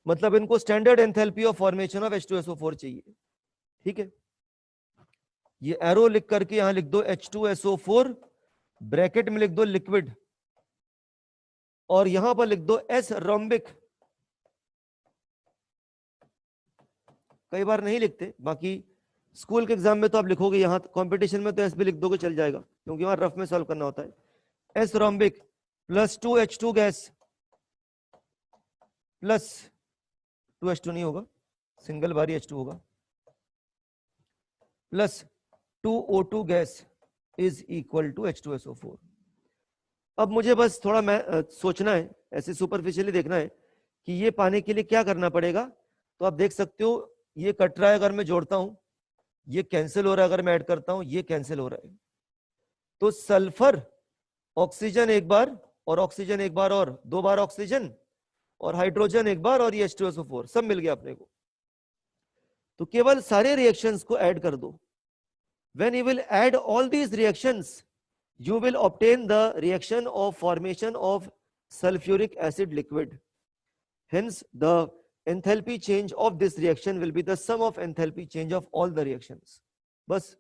मतलब इनको standard enthalpy of formation of H2SO4 चाहिए। ठीक है, ये एरो लिख करके यहां लिख दो H2SO4, ब्रैकेट में लिख दो लिक्विड, और यहां पर लिख दो S रोम्बिक। कई बार नहीं लिखते, बाकी स्कूल के एग्जाम में तो आप लिखोगे, यहां कंपटीशन में तो एस भी लिख दोगे चल जाएगा, क्योंकि वहां रफ में सॉल्व करना होता है। S rhombic plus 2H2 gas plus 2H2 नहीं होगा, सिंगल बारी H2 होगा, plus 2O2 gas is equal to H2SO4। अब मुझे बस थोड़ा सोचना है, ऐसे सुपरफिशियली देखना है कि ये पाने के लिए क्या करना पड़ेगा। तो आप देख सकते हो, ये कट रहा है, अगर मैं जोड़ता हूं ये कैंसिल हो रहा है, अगर मैं ऐड करता हूं ये कैंसिल हो रहा है। तो सल्फर ऑक्सीजन एक बार और ऑक्सीजन एक बार और 2 बार ऑक्सीजन, और हाइड्रोजन एक बार, और ये H2SO4 सब मिल गया अपने को। तो केवल सारे रिएक्शंस को ऐड कर दो। When you will add all these reactions, you will obtain the reaction of formation of sulfuric acid liquid. Hence, the enthalpy change of this reaction will be the sum of enthalpy change of all the reactions. बस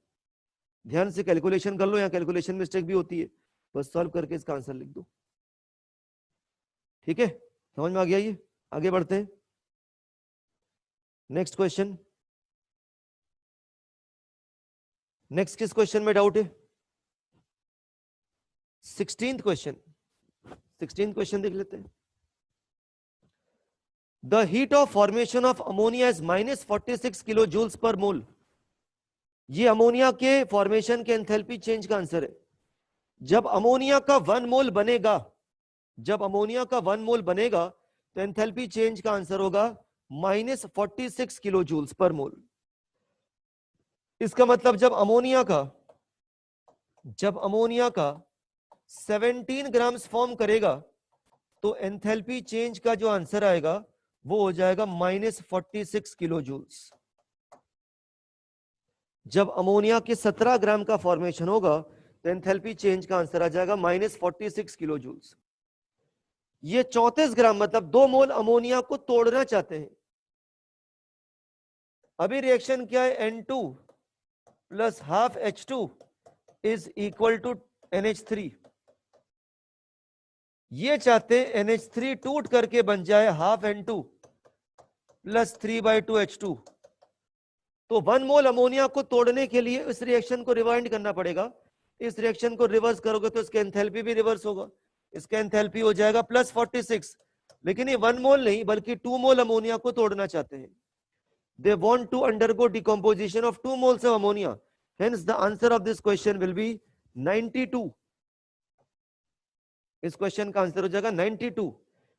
ध्यान से कैलकुलेशन कर लो, यहाँ कैलकुलेशन मिस्टेक भी होती है, बस सॉल्व करके इसका आंसर लिख दो। ठीक है, समझ में आ गया ये? आगे बढ़ते हैं, नेक्स्ट क्वेश्चन। नेक्स्ट किस क्वेश्चन में डाउट है? 16th question. 16th क्वेश्चन देख लेते हैं। The heat of formation of ammonia is -46 kilo joules per mole. ये अमोनिया के फॉर्मेशन के एंथैल्पी चेंज का आंसर है। जब अमोनिया का 1 मोल बनेगा, जब अमोनिया का 1 मोल बनेगा तो एंथैल्पी चेंज का आंसर होगा -46 किलो जूल्स पर मोल। इसका मतलब जब अमोनिया का 17 ग्राम्स फॉर्म करेगा तो एंथैल्पी चेंज का जो आंसर आएगा वो हो जाएगा -46 किलो जूल्स। जब अमोनिया के 17 ग्राम का फॉर्मेशन होगा तो एंथैल्पी चेंज का आंसर आ जाएगा -46 किलो जूल्स। ये 34 ग्राम मतलब 2 मोल अमोनिया को तोड़ना चाहते हैं। अभी रिएक्शन क्या है? N2 plus half H2 is equal to NH3। ये चाहते हैं NH3 टूट करके बन जाए हाफ N2 प्लस 3/2 H2। तो 1 मोल अमोनिया को तोड़ने के लिए इस रिएक्शन को रिवाइंड करना पड़ेगा। इस रिएक्शन को रिवर्स करोगे तो इसका एंथैल्पी भी रिवर्स होगा। इसका एंथैल्पी हो जाएगा +46। लेकिन ये 1 मोल नहीं बल्कि 2 मोल अमोनिया को तोड़ना चाहते हैं। They want to undergo decomposition of 2 moles of ammonia. Hence the answer of this question will be 92. इस क्वेश्चन का आंसर हो जाएगा 92,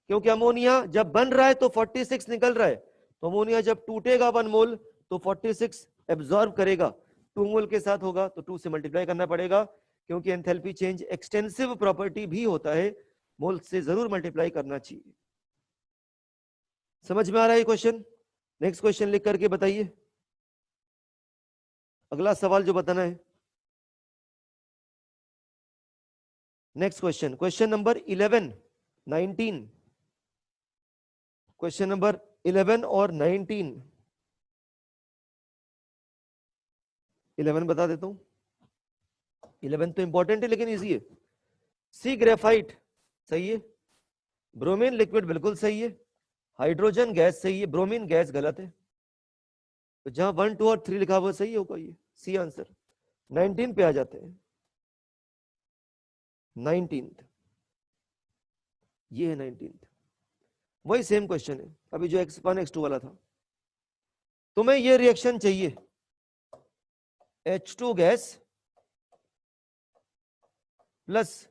क्योंकि अमोनिया जब बन रहा है तो 46 निकल रहा है, तो अमोनिया जब टूटेगा 1 मोल तो 46 एब्जॉर्ब करेगा, 2 मोल के साथ होगा तो 2 से मल्टीप्लाई करना पड़ेगा, क्योंकि एंथैल्पी चेंज एक्सटेंसिव प्रॉपर्टी भी होता है, मोल से जरूर मल्टीप्लाई करना चाहिए। समझ में आ रहा है क्वेश्चन? नेक्स्ट क्वेश्चन लिख करके बताइए, अगला सवाल जो बताना है। Next question, question number 11, 19, question number 11 और 19। 11 बता देता हूं, 11 तो इंपॉर्टेंट है लेकिन इजी है। सी ग्रेफाइट सही है, ब्रोमीन लिक्विड बिल्कुल सही है, हाइड्रोजन गैस सही है, ब्रोमीन गैस गलत है। तो जहां 1, 2 और 3 लिखा हुआ सही होगा, ये सी आंसर। 19 पे आ जाते हैं। 19th, ये है 19th, वही सेम क्वेश्चन है अभी जो x1 x2 वाला था। तुम्हें ये रिएक्शन चाहिए, H2 gas plus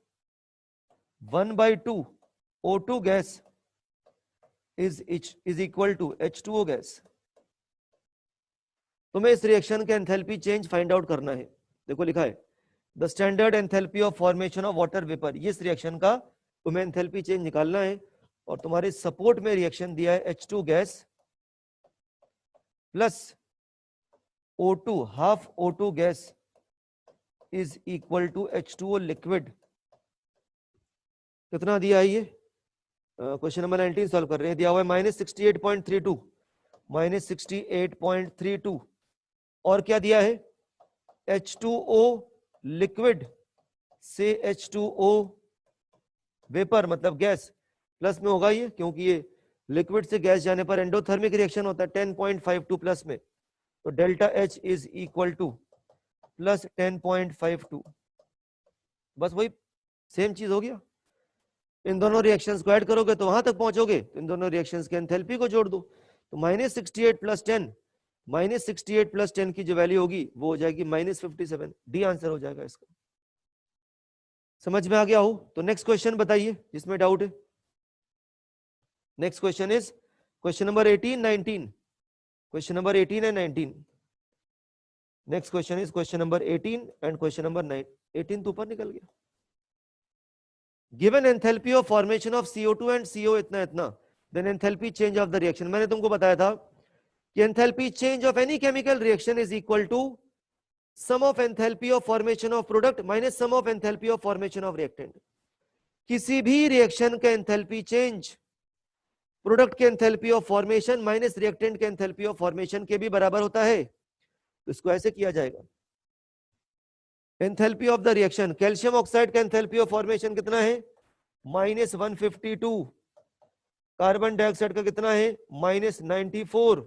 1/2 O2 gas is equal to H2O gas. तुम्हें इस रिएक्शन के एंथैल्पी चेंज फाइंड आउट करना है। देखो लिखा है the standard enthalpy of formation of water vapour. इस रिएक्शन का तुम्हें एंथैल्पी चेंज निकालना है, और तुम्हारे सपोर्ट में रिएक्शन दिया है H2 gas plus O2 half O2 gas is equal to H2O liquid. कितना दिया है ये? क्वेश्चन नंबर 19 सॉल्व कर रहे हैं। दिया हुआ है -68.32, -68.32, और क्या दिया है? H2O लिक्विड से H2O वेपर मतलब गैस, प्लस में होगा ये, क्योंकि ये लिक्विड से गैस जाने पर एंडोथर्मिक रिएक्शन होता है 10.52 प्लस में, तो delta H is equal to plus 10.52। बस वही सेम चीज हो गया। इन दोनों रिएक्शंस को ऐड करोगे तो वहां तक पहुंचोगे, तो इन दोनों रिएक्शंस के एंथैल्पी को जोड़ दो, तो -68 प्लस 10, -68 प्लस 10 की जो वैल्यू होगी वो हो जाएगी -57। डी आंसर हो जाएगा इसका। समझ में आ गया हो तो नेक्स्ट क्वेश्चन बताइए जिसमें डाउट है। Next question is question number 18, 19, question number 18 and 19। Next question is question number 18 and question number 9। 18 तो ऊपर निकल गया। Given enthalpy of formation of CO2 and CO इतना इतना, then enthalpy change of the reaction. मैंने तुमको बताया था कि enthalpy change of any chemical reaction is equal to sum of enthalpy of formation of product minus some of enthalpy of formation of reactant. किसी भी रिएक्शन का एंथैल्पी चेंज प्रोडक्ट के enthalpy of formation minus reactant के एंथैल्पी ऑफ फॉर्मेशन के भी बराबर होता है। तो इसको ऐसे किया जाएगा, enthalpy of the reaction, calcium oxide का एंथैल्पी ऑफ फॉर्मेशन कितना है? -152, कार्बन डाइऑक्साइड का कितना है -94।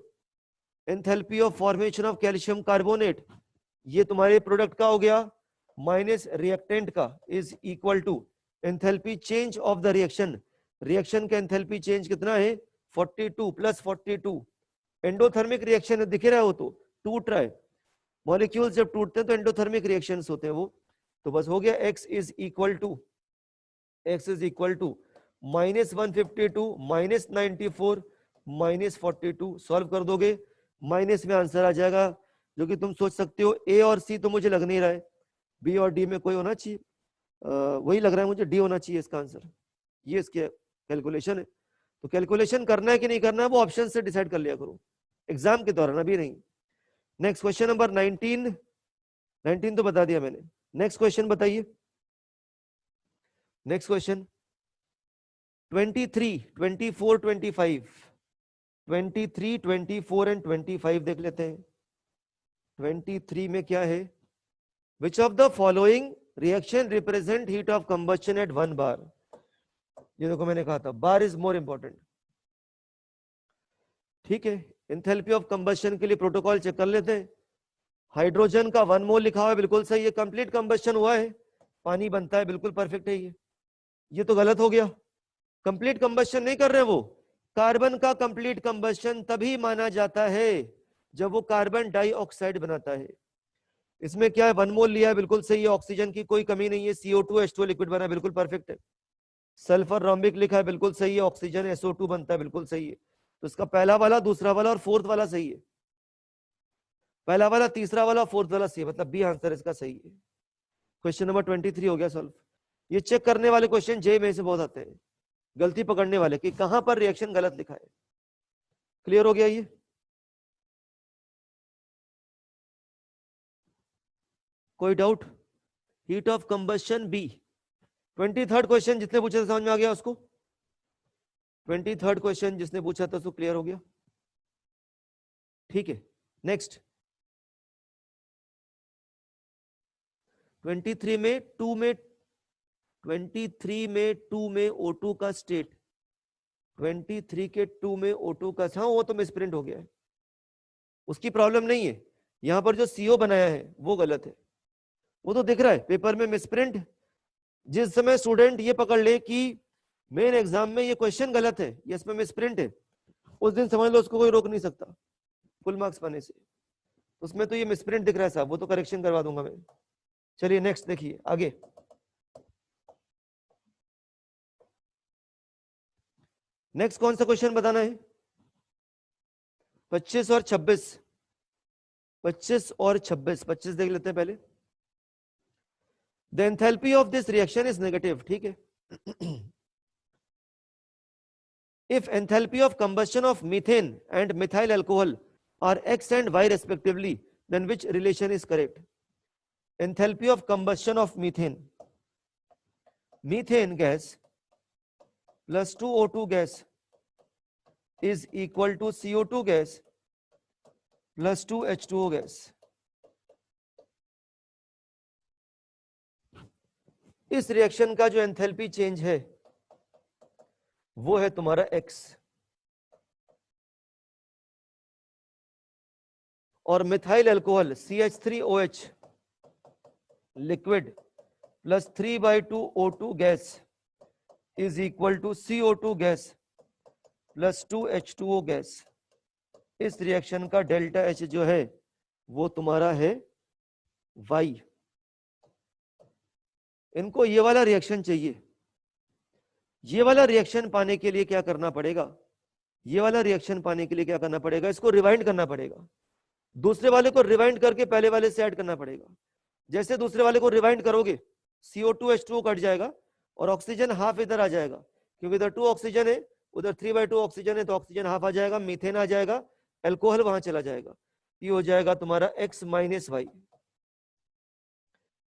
Enthalpy of formation of calcium carbonate, ये तुम्हारे प्रोडक्ट का हो गया माइनस रिएक्टेंट का, is equal to enthalpy change of the reaction. Reaction का एंथैल्पी चेंज कितना है 42 + 42। एंडोथर्मिक रिएक्शन है, दिख रहा है वो तो टूट रहा है, मॉलिक्यूल जब टूटते हैं तो एंडोथर्मिक रिएक्शंस होते हैं वो। तो बस हो गया x is equal to -152 -94 -42। Solve कर दोगे, माइनस में आंसर आ जाएगा, जो कि तुम सोच सकते हो ए और सी तो मुझे लग नहीं रहा है, बी और डी में कोई होना चाहिए, वही लग रहा है मुझे, डी होना चाहिए इसका आंसर। ये इसके कैलकुलेशन है, तो कैलकुलेशन करना है कि नहीं करना है वो ऑप्शन से डिसाइड कर लिया करो एग्जाम के दौरान, अभी नहीं। नेक्स्ट क्वेश्चन नंबर 19 तो बता दिया मैंने। नेक्स्ट क्वेश्चन बताइए। नेक्स्ट क्वेश्चन 23, 24, 25, 23, 24 एंड 25 देख लेते हैं। 23 में क्या है, which of the following reaction represent heat of combustion at 1 bar। ये देखो मैंने कहा था बार इज मोर इंपॉर्टेंट, ठीक है। एंथैल्पी ऑफ कंबस्शन के लिए प्रोटोकॉल चेक कर लेते हैं। हाइड्रोजन का 1 मोल लिखा हुआ है, बिल्कुल सही है, कंप्लीट कंबस्शन हुआ है, पानी बनता है, बिल्कुल परफेक्ट है ये तो गलत हो गया, कंप्लीट कंबस्शन नहीं कर रहे वो। कार्बन का कंप्लीट कंबस्शन तभी माना जाता है जब वो कार्बन डाइऑक्साइड बनाता है। इसमें क्या है 1 मोल लिया है, बिल्कुल सही है, ऑक्सीजन की कोई कमी नहीं है, CO2 H2 लिक्विड बना, बिल्कुल परफेक्ट है। सल्फर रोम्बिक लिखा है, बिल्कुल सही है, ऑक्सीजन SO2 बनता है, बिल्कुल सही है। तो इसका पहला वाला, दूसरा वाला और फोर्थ वाला सही है, पहला वाला, तीसरा वाला, फोर्थ वाला सही है, मतलब बी आंसर इसका सही है। क्वेश्चन नंबर 23 हो गया सॉल्व। ये चेक करने वाले क्वेश्चन जे में से बहुत आते हैं, गलती पकड़ने वाले कि कहां पर रिएक्शन गलत लिखा है। क्लियर हो गया ये? कोई doubt? Heat of combustion B. 23rd question जिसने पूछा था समझ में आ गया उसको? 23rd क्वेश्चन जिसने पूछा था उसको क्लियर हो गया, ठीक है। नेक्स्ट 23 में 2 में 23 में 2 में O2 का स्टेट, 23 के 2 में O2 का, हाँ वो तो मिसप्रिंट हो गया है, उसकी प्रॉब्लम नहीं है। यहां पर जो CO बनाया है वो गलत है, वो तो दिख रहा है पेपर में मिसप्रिंट। जिस समय स्टूडेंट ये पकड़ ले कि मेन एग्जाम में ये क्वेश्चन गलत है, ये इसमें मिसप्रिंट है, उस दिन समझ लो उसको कोई रोक नहीं सकता फुल मार्क्स पाने से। उसमें तो ये मिसप्रिंट दिख रहा है साहब, वो तो करेक्शन करवा दूंगा मैं। चलिए नेक्स्ट देखिए आगे। नेक्स्ट कौन सा क्वेश्चन बताना है? 25 और 26, 25 और 26, 25 देख लेते हैं पहले। The enthalpy of this reaction is negative, ठीक है। If enthalpy of combustion of methane and methyl alcohol are x and y respectively, then which relation is correct? Enthalpy of combustion of methane, methane gas plus 2O2 gas is equal to CO2 gas plus 2H2O gas. इस रिएक्शन का जो एंथैल्पी चेंज है वो है तुम्हारा x, और methyl alcohol CH3OH liquid plus 3/2 O2 gas is equal to CO2 gas plus 2H2O gas. इस रिएक्शन का डेल्टा H जो है वो तुम्हारा है Y। इनको ये वाला रिएक्शन चाहिए, ये वाला रिएक्शन पाने के लिए क्या करना पड़ेगा, ये वाला रिएक्शन पाने के लिए क्या करना पड़ेगा, इसको रिवाइंड करना पड़ेगा, दूसरे वाले को रिवाइंड करके पहले वाले से ऐड करना पड़ेगा। जैसे दूसरे वाले को रिवाइंड करोगे CO2 H2O कट जाएगा और ऑक्सीजन हाफ इधर आ जाएगा, क्योंकि इधर 2 ऑक्सीजन है, उधर 3/2 ऑक्सीजन है, तो ऑक्सीजन हाफ आ जाएगा, मीथेन आ जाएगा, अल्कोहल वहां चला जाएगा। ये हो जाएगा तुम्हारा x minus y.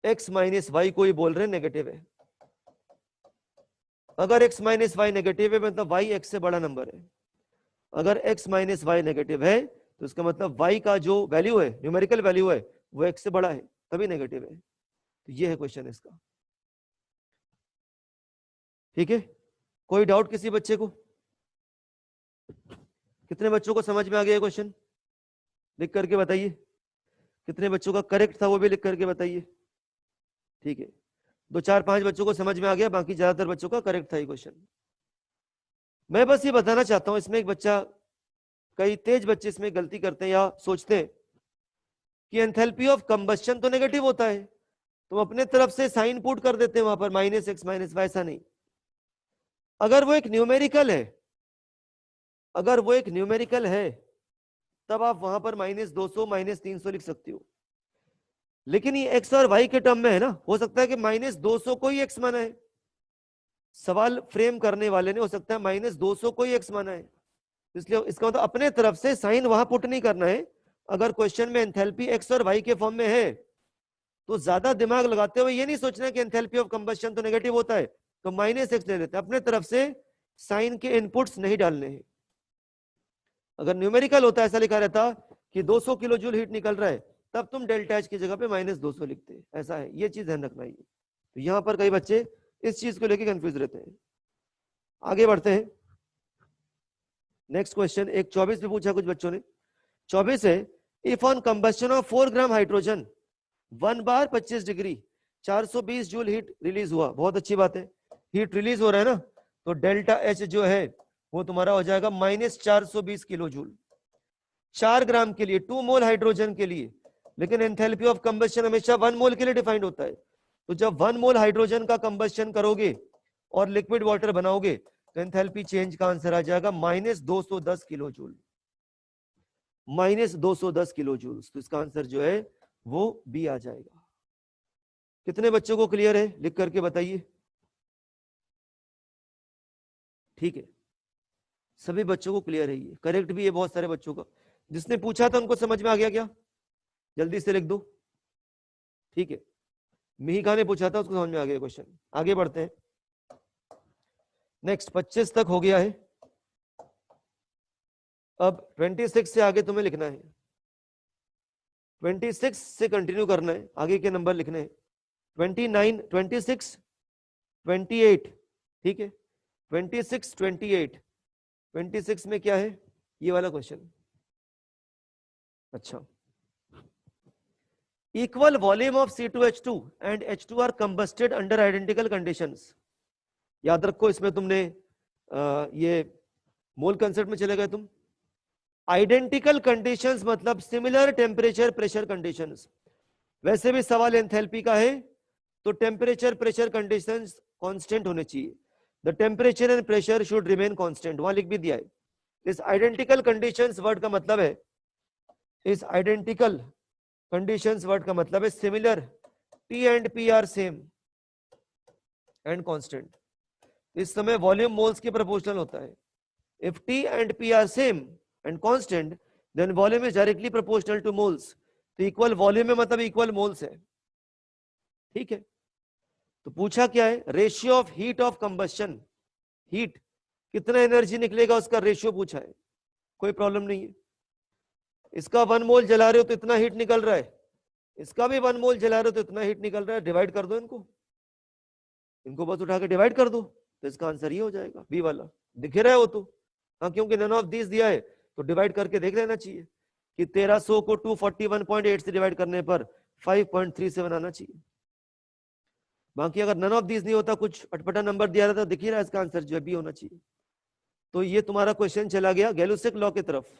x minus y को ही बोल रहे हैं नेगेटिव है। अगर x माइनस वाई नेगेटिव है मतलब y x से बड़ा नंबर है। अगर x माइनस वाई नेगेटिव है तो इसका मतलब y का जो वैल्यू है, न्यूमेरिकल वैल्यू है, वो x से बड़ा है, तभी नेगेटिव है। तो ये है क्वेश्चन इसका, ठीक है। कोई डाउट किसी बच्चे को? कितने बच्चों को समझ में आ गया क्वेश्चन? लिख करके बताइए। कितने बच्चों का करेक्ट था वो भी लिख करके बताइए। ठीक है, 2 4 5 बच्चों को समझ में आ गया, बाकी ज्यादातर बच्चों का करेक्ट था ये क्वेश्चन। मैं बस ये बताना चाहता हूं, इसमें एक बच्चा, कई तेज बच्चे इसमें गलती करते हैं या सोचते हैं कि एंथैल्पी ऑफ कंबस्शन तो नेगेटिव होता है, तुम अपने तरफ से साइन पुट कर देते हैं वहां पर -x -y। ऐसा नहीं, अगर वो एक न्यूमेरिकल है, अगर वो एक न्यूमेरिकल है तब आप वहां पर -200 -300 लिख सकते हो। लेकिन ये x और y के टर्म में है ना, हो सकता है कि -200 को ही x माना है, सवाल फ्रेम करने वाले ने हो सकता है -200 को ही x माना है, इसलिए इसका मतलब अपने तरफ से साइन वहां पुट नहीं करना है। अगर क्वेश्चन में एंथैल्पी x और y के फॉर्म में है तो ज्यादा दिमाग लगाते हुए ये नहीं सोचना है कि एंथैल्पी ऑफ कंबस्शन तो नेगेटिव होता है तो -x ले लेते हैं, अपने तरफ से साइन के इनपुट्स नहीं डालने हैं। अगर न्यूमेरिकल होता ऐसा लिखा रहता कि 200 किलो जूल हीट निकल रहा है, तब तुम डेल्टा एच की जगह पे -200 लिखते हैं। ऐसा है, ये चीज ध्यान रखना है। तो यहाँ पर कई बच्चे इस चीज को लेकर कंफ्यूज रहते हैं। आगे बढ़ते हैं, नेक्स्ट क्वेश्चन। एक 24 भी पूछा कुछ बच्चों ने। 24 है, if on combustion of 4 gram hydrogen 1 bar 25 degree 420 joule heat release हुआ। बहुत अच्छी बात है, हीट रिलीज हो रहा है ना, तो डेल्टा एच जो है वो तुम्हारा हो जाएगा -420 किलो जूल 4 ग्राम के लिए, 2 मोल हाइड्रोजन के लिए। लेकिन एंथैल्पी ऑफ कंबस्शन हमेशा 1 मोल के लिए डिफाइंड होता है, तो जब 1 मोल हाइड्रोजन का कंबस्शन करोगे और लिक्विड वाटर बनाओगे तो एंथैल्पी चेंज का आंसर आ जाएगा -210 किलो जूल, -210 किलो जूल। तो इसका आंसर जो है वो बी आ जाएगा। कितने बच्चों को क्लियर है, लिख करके बताइए। ठीक है, सभी बच्चों को क्लियर है, ये करेक्ट भी है बहुत सारे बच्चों का। जिसने पूछा था उनको समझ में आ गया क्या? जल्दी से लिख दो। ठीक है, मिहिका ने पूछा था, उसको समझ में आ गया क्वेश्चन। आगे बढ़ते हैं, नेक्स्ट 25 तक हो गया है। अब 26 से आगे तुम्हें लिखना है, 26 से कंटिन्यू करना है, आगे के नंबर लिखने हैं। 29, 26, 28। ठीक है, 26, 28। 26 में क्या है, ये वाला क्वेश्चन। अच्छा, equal volume of C2H2 and H2 are combusted under identical conditions। याद रखो, इसमें तुमने ये मोल कंसेप्ट में चले गए तुम। आइडेंटिकल कंडीशंस मतलब सिमिलर टेम्परेचर प्रेशर कंडीशंस। वैसे भी सवाल एंथैल्पी का है तो टेम्परेचर प्रेशर कंडीशंस कांस्टेंट होने चाहिए। The temperature and pressure should remain constant, वहां लिख भी दिया है। इस आइडेंटिकल कंडीशंस वर्ड का मतलब है, इस आइडेंटिकल कंडीशंस वर्ड का मतलब है similar, T and P are same and constant. इस समय वॉल्यूम मोल्स के प्रोपोर्शनल होता है। If T and P are same and constant then volume is directly proportional to moles. तो इक्वल वॉल्यूम में मतलब इक्वल मोल्स है। ठीक है, तो पूछा क्या है, ratio of heat of combustion, heat कितना एनर्जी निकलेगा उसका रेशियो पूछा है। कोई प्रॉब्लम नहीं है, इसका 1 मोल जला रहे हो तो इतना हीट निकल रहा है, इसका भी 1 मोल जला रहे हो तो इतना हीट निकल रहा है, डिवाइड कर दो इनको, इनको बस उठा के डिवाइड कर दो, तो इसका आंसर ये हो जाएगा बी वाला। दिख रहा है वो तो, हाँ, क्योंकि नन ऑफ दिस दिया है तो डिवाइड करके देख लेना चाहिए कि 1300 को 241.8 से डिवाइड करने पर 5.37 आना चाहिए। बाकी अगर नन ऑफ दिस नहीं होता, कुछ अटपटा नंबर दिया रहता, दिख ही रहा है इसका आंसर जो बी होना चाहिए। तो ये तुम्हारा क्वेश्चन चला गया गैलुसिक लॉ की तरफ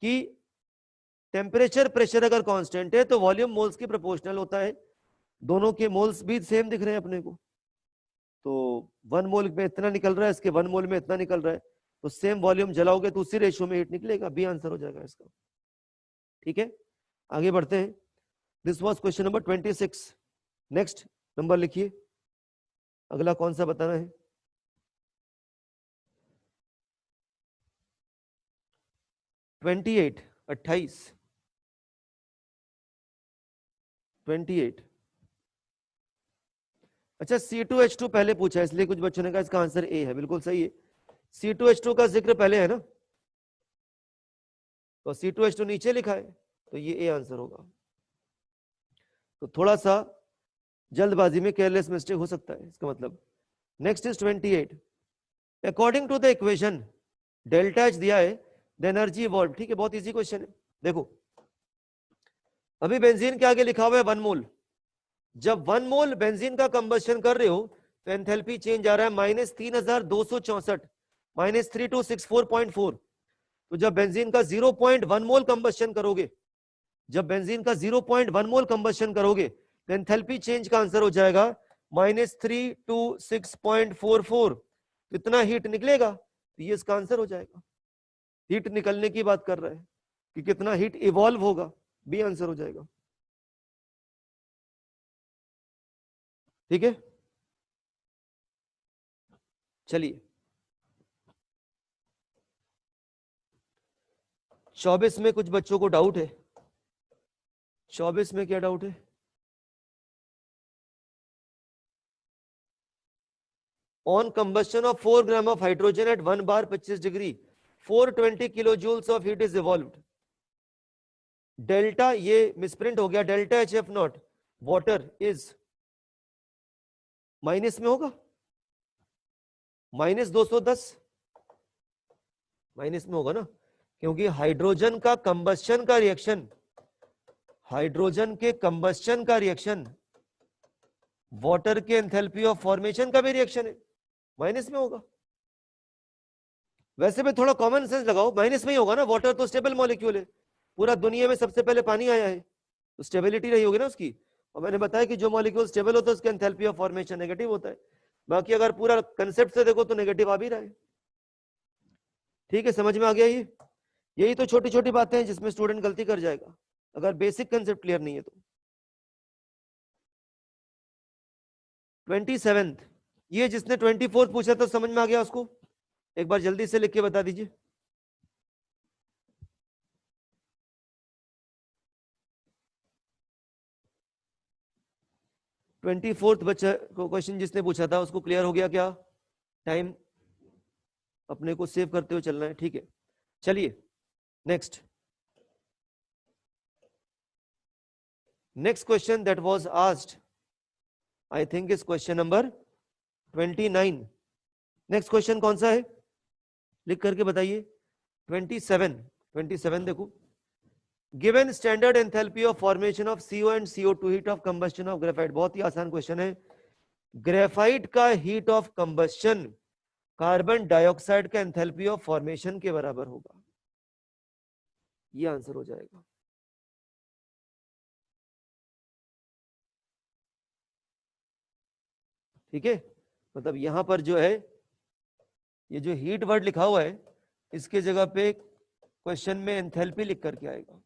कि टेम्परेचर प्रेशर अगर कांस्टेंट है तो वॉल्यूम मोल्स के प्रोपोर्शनल होता है। दोनों के मोल्स भी सेम दिख रहे हैं अपने को, तो 1 मोल में इतना निकल रहा है, इसके 1 मोल में इतना निकल रहा है, तो सेम वॉल्यूम जलाओगे तो उसी रेशियो में हीट निकलेगा, बी आंसर हो जाएगा इसका। ठीक है, आगे बढ़ते हैं। This was question number 26। Next number लिखिए, अगला कौन सा बताना है? 28, 28, 28। अच्छा, C2H2 पहले पूछा इसलिए कुछ बच्चों ने कहा इसका आंसर ए है, बिल्कुल सही है। C2H2 का जिक्र पहले है ना, तो C2H2 नीचे लिखा है तो ये ए आंसर होगा। तो थोड़ा सा जल्दबाजी में केयरलेस मिस्टेक हो सकता है इसका मतलब। Next is 28। According to the equation delta H दिया है द एनर्जी इवॉल्व। ठीक है, बहुत इजी क्वेश्चन है। देखो अभी बेंजीन के आगे लिखा हुआ है 1 मोल। जब 1 मोल बेंजीन का कंबशन कर रहे हो तो एंथैल्पी चेंज आ रहा है -3264 -3264.4। तो जब बेंजीन का 0.1 मोल कंबशन करोगे, जब बेंजीन का 0.1 मोल कंबशन करोगे तो एंथैल्पी चेंज का आंसर हो जाएगा -326.44। कितना हीट निकलेगा, तो ये इसका आंसर हो जाएगा। हीट निकलने की बात कर रहा है कि कितना हीट इवॉल्व होगा, बी आंसर हो जाएगा। ठीक है, चलिए 24 में कुछ बच्चों को डाउट है। 24 में क्या डाउट है? On combustion of 4 gram of hydrogen at 1 bar 25 degree 420 kilo joules of heat is evolved. Delta, ये मिसप्रिंट हो गया, delta H F naught water is minus में होगा, -210 माइनस में होगा ना, क्योंकि हाइड्रोजन का कंबशन का रिएक्शन, हाइड्रोजन के कंबशन का रिएक्शन वाटर के एंथैल्पी ऑफ फॉर्मेशन का भी रिएक्शन है, माइनस में होगा। वैसे भी थोड़ा कॉमन सेंस लगाओ, माइनस में ही होगा ना, वाटर तो स्टेबल मॉलिक्यूल है, पूरा दुनिया में सबसे पहले पानी आया है तो स्टेबिलिटी रही होगी ना उसकी। और मैंने बताया कि जो मॉलिक्यूल स्टेबल होता है उसके एंथैल्पी ऑफ फॉर्मेशन नेगेटिव होता है। बाकी अगर पूरा कंसेप्ट से देखो तो नेगेटिव आ भी रहा है। ठीक है, समझ में आ गया ये? यही तो छोटी छोटी बातें हैं जिसमें स्टूडेंट गलती कर जाएगा अगर बेसिक कंसेप्ट क्लियर नहीं है तो। 27, ये जिसने 24 पूछा था समझ में आ गया उसको? एक बार जल्दी से लिख के बता दीजिए। ट्वेंटी फोर्थ बच्चा को क्वेश्चन जिसने पूछा था उसको क्लियर हो गया क्या? टाइम अपने को सेव करते हुए चलना है। ठीक है, चलिए next. Next question that was asked I think is question number 29। Next question कौन सा है, लिख करके बताइए। 27 देखो, given standard enthalpy of formation of CO and CO2 heat of combustion of graphite. बहुत ही आसान क्वेश्चन है। ग्रेफाइट का heat of combustion carbon dioxide का एंथैल्पी ऑफ फॉर्मेशन के बराबर होगा, ये आंसर हो जाएगा। ठीक है, मतलब यहां पर जो है ये जो हीट वर्ड लिखा हुआ है इसके जगह पे क्वेश्चन में एंथैल्पी लिख करके आएगा,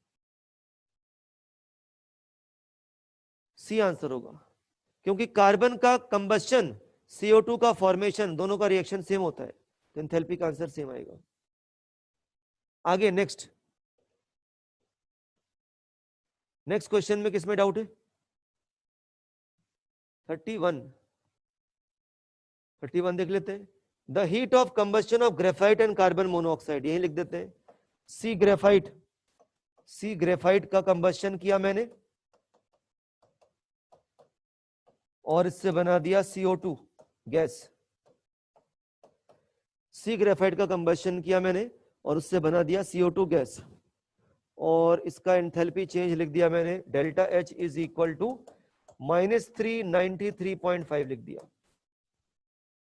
सी आंसर होगा। क्योंकि कार्बन का कंबस्शन CO2 का फॉर्मेशन दोनों का रिएक्शन सेम होता है तो एंथैल्पी का आंसर सेम आएगा। आगे नेक्स्ट क्वेश्चन में किसमें डाउट है? 31 देख लेते हैं। The heat of combustion of graphite and carbon monoxide, यही लिख देते हैं। सी ग्रेफाइट का कंबस्शन किया मैंने और इससे बना दिया CO2 गैस। सी ग्रेफाइट का कंबस्शन किया मैंने और उससे बना दिया CO2 गैस, और इसका एंथैल्पी चेंज लिख दिया मैंने, delta H is equal to -393.5 लिख दिया।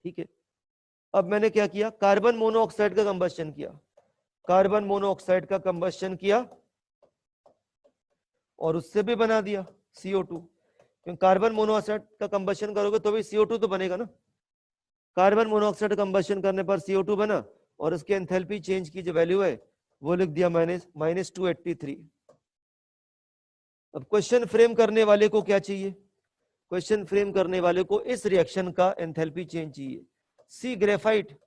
ठीक है, अब मैंने क्या किया, कार्बन मोनोऑक्साइड का कंबस्शन किया, कार्बन मोनोऑक्साइड का कंबस्शन किया और उससे भी बना दिया CO2। क्योंकि कार्बन मोनोऑक्साइड का कंबस्शन करोगे तो भी CO2 तो बनेगा ना। कार्बन मोनोऑक्साइड कंबस्शन करने पर CO2 बना और इसके एंथैल्पी चेंज की जो वैल्यू है वो लिख दिया -283। अब क्वेश्चन फ्रेम करने वाले को क्या चाहिए? क्वेश्चन फ्रेम करने वाले को इस रिएक्शन का एंथैल्पी चेंज चाहिए। C graphite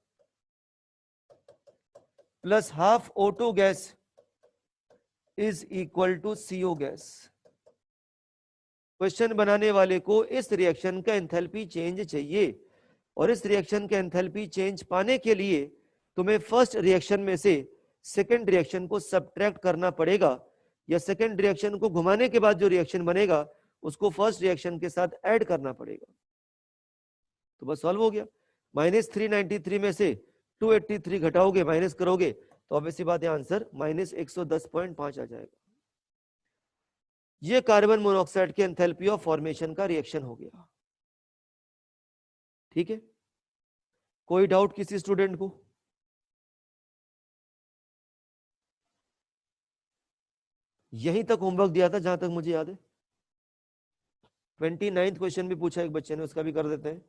plus half O2 gas is equal to CO gas. Question बनाने वाले को इस रिएक्शन का एंथैल्पी चेंज चाहिए और इस रिएक्शन का एंथैल्पी चेंज पाने के लिए तुम्हें फर्स्ट रिएक्शन में से सेकंड रिएक्शन को सब्ट्रैक्ट करना पड़ेगा, या सेकंड रिएक्शन को घुमाने के बाद जो रिएक्शन बनेगा उसको फर्स्ट रिएक्शन के साथ ऐड करना पड़ेगा। तो बस सॉल्व हो गया। -393 में से 283 घटाओगे, माइनस करोगे तो ऑब्वियसली बात है आंसर -110.5 आ जाएगा। ये कार्बन मोनोऑक्साइड के एंथैल्पी ऑफ फॉर्मेशन का रिएक्शन हो गया। ठीक है, कोई डाउट किसी स्टूडेंट को? यहीं तक होमवर्क दिया था जहां तक मुझे याद है। 29th क्वेश्चन भी पूछा एक बच्चे ने, उसका भी कर देते हैं।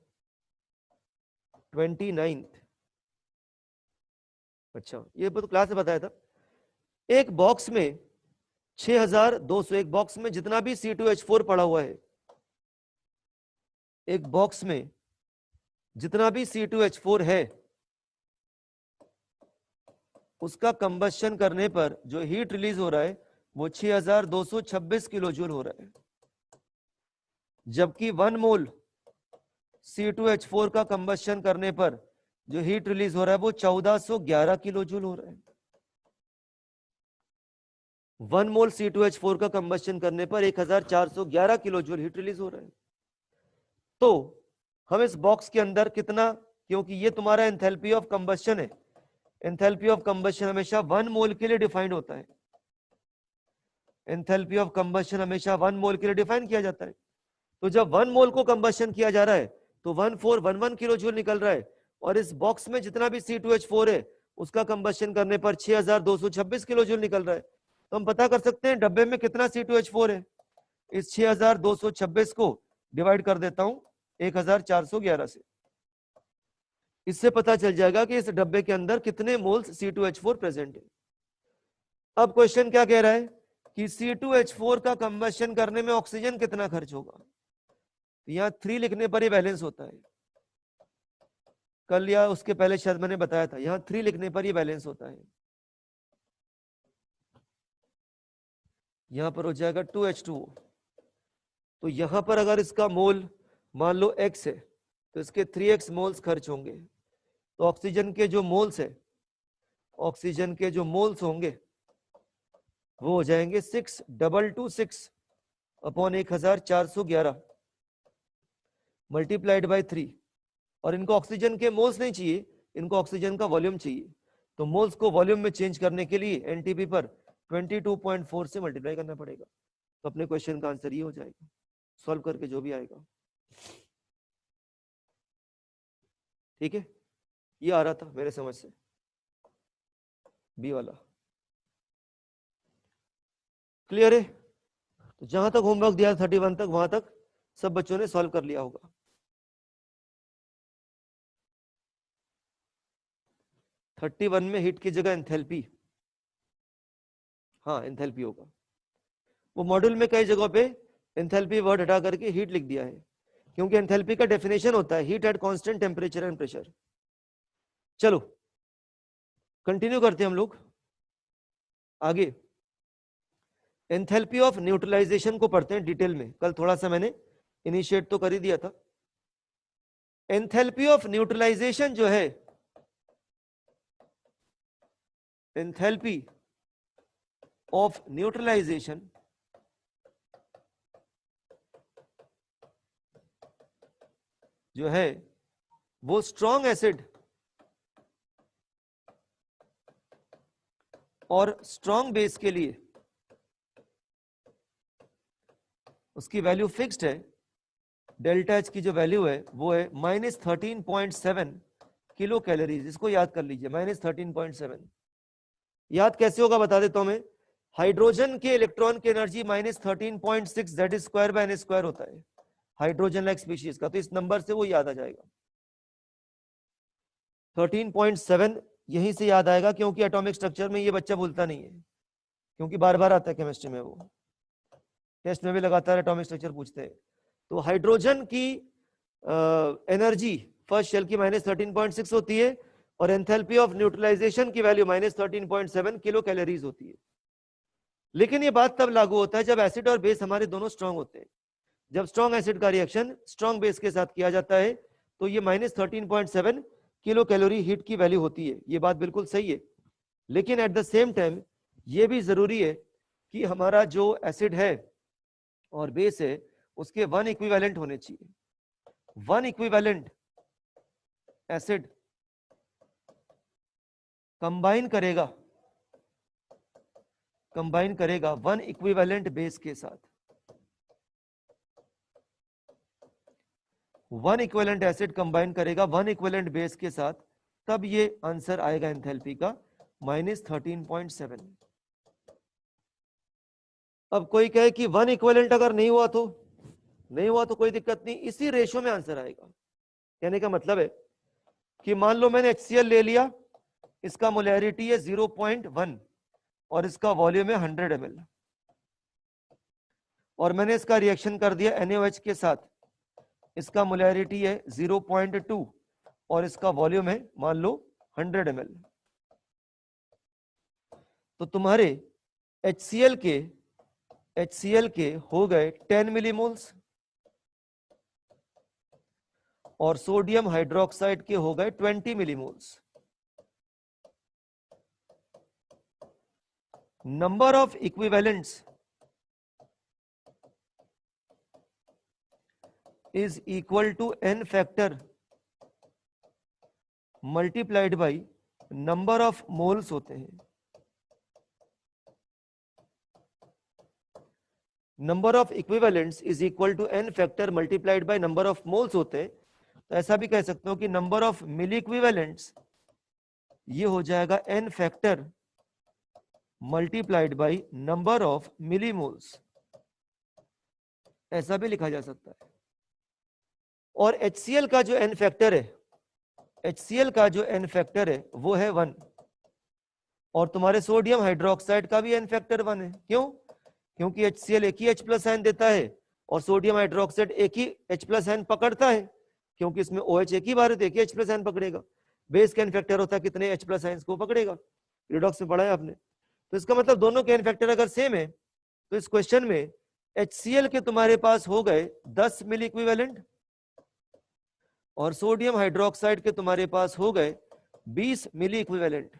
29th, अच्छा ये तो क्लास में बताया था। एक बॉक्स में 6200, एक बॉक्स में जितना भी C2H4 पड़ा हुआ है, एक बॉक्स में जितना भी C2H4 है, उसका कंबशन करने पर जो हीट रिलीज हो रहा है वो 6226 किलो जूल हो रहा है। जबकि 1 मोल C2H4 का कंबशन करने पर जो हीट रिलीज हो रहा है वो 1411 किलो जूल हो रहा है। 1 मोल C2H4 का कंबशन करने पर 1411 किलो जूल हीट रिलीज हो रहा है। तो हम इस बॉक्स के अंदर कितना, क्योंकि ये तुम्हारा एंथैल्पी ऑफ कंबशन है, एंथैल्पी ऑफ कंबशन हमेशा 1 मोल के लिए डिफाइंड होता है। एंथैल्पी ऑफ कंबशन हमेशा 1 मोल के लिए डिफाइन किया जाता है। तो जब 1 मोल को कंबशन किया जा रहा है तो 1411 किलो जूल निकल रहा है, और इस बॉक्स में जितना भी C2H4 है उसका कंबशन करने पर 6226 किलो जूल निकल रहा है। तो हम पता कर सकते हैं डब्बे में कितना C2H4 है। इस 6226 को डिवाइड कर देता हूं 1411 से, इससे पता चल जाएगा कि इस डब्बे के अंदर कितने मोल्स C2H4 प्रेजेंट है। अब क्वेश्चन क्या कह रहा है कि C2H4 का कंबशन करने में ऑक्सीजन कितना खर्च होगा। यहां 3 लिखने पर ही बैलेंस होता है। कल या उसके पहले शायद मैंने बताया था, यहां 3 लिखने पर ही बैलेंस होता है। यहां पर हो जाएगा 2H2O। तो यहां पर अगर इसका मोल मान लो x है तो इसके 3x मोल्स खर्च होंगे। तो ऑक्सीजन के जो मोल्स है, ऑक्सीजन के जो मोल्स होंगे वो हो जाएंगे 6226 अपॉन 1411 मल्टीप्लाइड बाय 3। और इनको ऑक्सीजन के मोल्स नहीं चाहिए, इनको ऑक्सीजन का वॉल्यूम चाहिए। तो मोल्स को वॉल्यूम में चेंज करने के लिए एनटीपी पर 22.4 से मल्टीप्लाई करना पड़ेगा। तो अपने क्वेश्चन का आंसर ये हो जाएगा, सॉल्व करके जो भी आएगा। ठीक है, ये आ रहा था मेरे समझ से, बी वाला क्लियर है। तो जहां तक होमवर्क दिया 31 तक, वहां तक सब बच्चों ने सॉल्व कर लिया होगा। 31 में हीट की जगह एंथैल्पी, हाँ एंथैल्पी होगा। वो मॉड्यूल में कई जगहों पे एंथैल्पी वर्ड हटा करके हीट लिख दिया है, क्योंकि एंथैल्पी का डेफिनेशन होता है heat at constant temperature and pressure. चलो कंटिन्यू करते हैं हम लोग आगे। एंथैल्पी ऑफ न्यूट्रलाइजेशन को पढ़ते हैं डिटेल में। कल थोड़ा सा मैंने इनिशिएट तो कर ही दिया था। एंथैल्पी ऑफ न्यूट्रलाइजेशन जो है, एंथैल्पी ऑफ न्यूट्रलाइजेशन जो है वो स्ट्रॉन्ग एसिड और स्ट्रॉन्ग बेस के लिए उसकी वैल्यू फिक्स्ड है। डेल्टा एच की जो वैल्यू है वो है -13.7 किलो कैलोरीज। इसको याद कर लीजिए, -13.7। याद कैसे होगा बता देता हूं मैं। हाइड्रोजन के इलेक्ट्रॉन की energy -13.6 that is square by N square होता है हाइड्रोजन लाइक स्पीशीज का। तो इस नंबर से वो याद आ जाएगा 13.7, यहीं से याद आएगा, क्योंकि एटॉमिक स्ट्रक्चर में ये बच्चा भूलता नहीं है, क्योंकि बार बार आता है केमिस्ट्री में, वो टेस्ट में भी लगातार एटॉमिक स्ट्रक्चर पूछते हैं। तो हाइड्रोजन की एनर्जी फर्स्ट शेल की -13.6 होती है, और एंथैल्पी ऑफ न्यूट्रलाइजेशन की वैल्यू -13.7 किलो कैलोरीज होती है। लेकिन ये बात तब लागू होता है जब एसिड और बेस हमारे दोनों स्ट्रांग होते हैं। जब स्ट्रांग एसिड का रिएक्शन स्ट्रांग बेस के साथ किया जाता है तो ये -13.7 किलो कैलोरी हीट की वैल्यू होती है। ये बात बिल्कुल सही है, लेकिन एट द सेम टाइम ये भी जरूरी है कि हमारा जो एसिड है और बेस है उसके 1 इक्विवेलेंट होने चाहिए। 1 इक्विवेलेंट एसिड कंबाइन करेगा कंबाइन करेगा वन इक्विवेलेंट बेस के साथ, वन इक्विवेलेंट एसिड कंबाइन करेगा वन इक्विवेलेंट बेस के साथ, तब ये आंसर आएगा एंथैल्पी का -13.7। अब कोई कहे कि वन इक्विवेलेंट अगर नहीं हुआ तो कोई दिक्कत नहीं, इसी रेशो में आंसर आएगा। कहने का मतलब है कि मान लो मैंने HCl ले लिया, इसका मोलैरिटी है 0.1 और इसका वॉल्यूम है 100 ml, और मैंने इसका रिएक्शन कर दिया NaOH के साथ, इसका मोलैरिटी है 0.2 और इसका वॉल्यूम है मान लो 100 ml। तो तुम्हारे HCl के हो गए 10 मिलीमोल्स और सोडियम हाइड्रोक्साइड के हो गए 20 millimoles. Number of equivalents is equal to n factor multiplied by number of moles होते हैं। Number of equivalents is equal to n factor multiplied by number of moles होते हैं। तो ऐसा भी कह सकते हो कि नंबर ऑफ मिली इक्विवेलेंट्स ये हो जाएगा n factor multiplied by number of millimoles, ऐसा भी लिखा जा सकता है। और HCl का जो n फैक्टर है, HCl का जो n फैक्टर है वो है 1, और तुम्हारे सोडियम हाइड्रोक्साइड का भी n फैक्टर 1 है। क्यों? क्योंकि HCl एक ही H+ आयन देता है और सोडियम हाइड्रोक्साइड एक ही H+ आयन पकड़ता है, क्योंकि इसमें OH एक ही बार एक ही H+ आयन पकड़ेगा। बेस का n फैक्टर होता है कितने H+ आयन्स को पकड़ेगा, रिडॉक्स में पढ़ा है आपने। तो इसका मतलब दोनों के n फैक्टर अगर सेम है तो इस क्वेश्चन में HCl के तुम्हारे पास हो गए 10 मिली इक्विवेलेंट और सोडियम हाइड्रोक्साइड के तुम्हारे पास हो गए 20 मिली इक्विवेलेंट।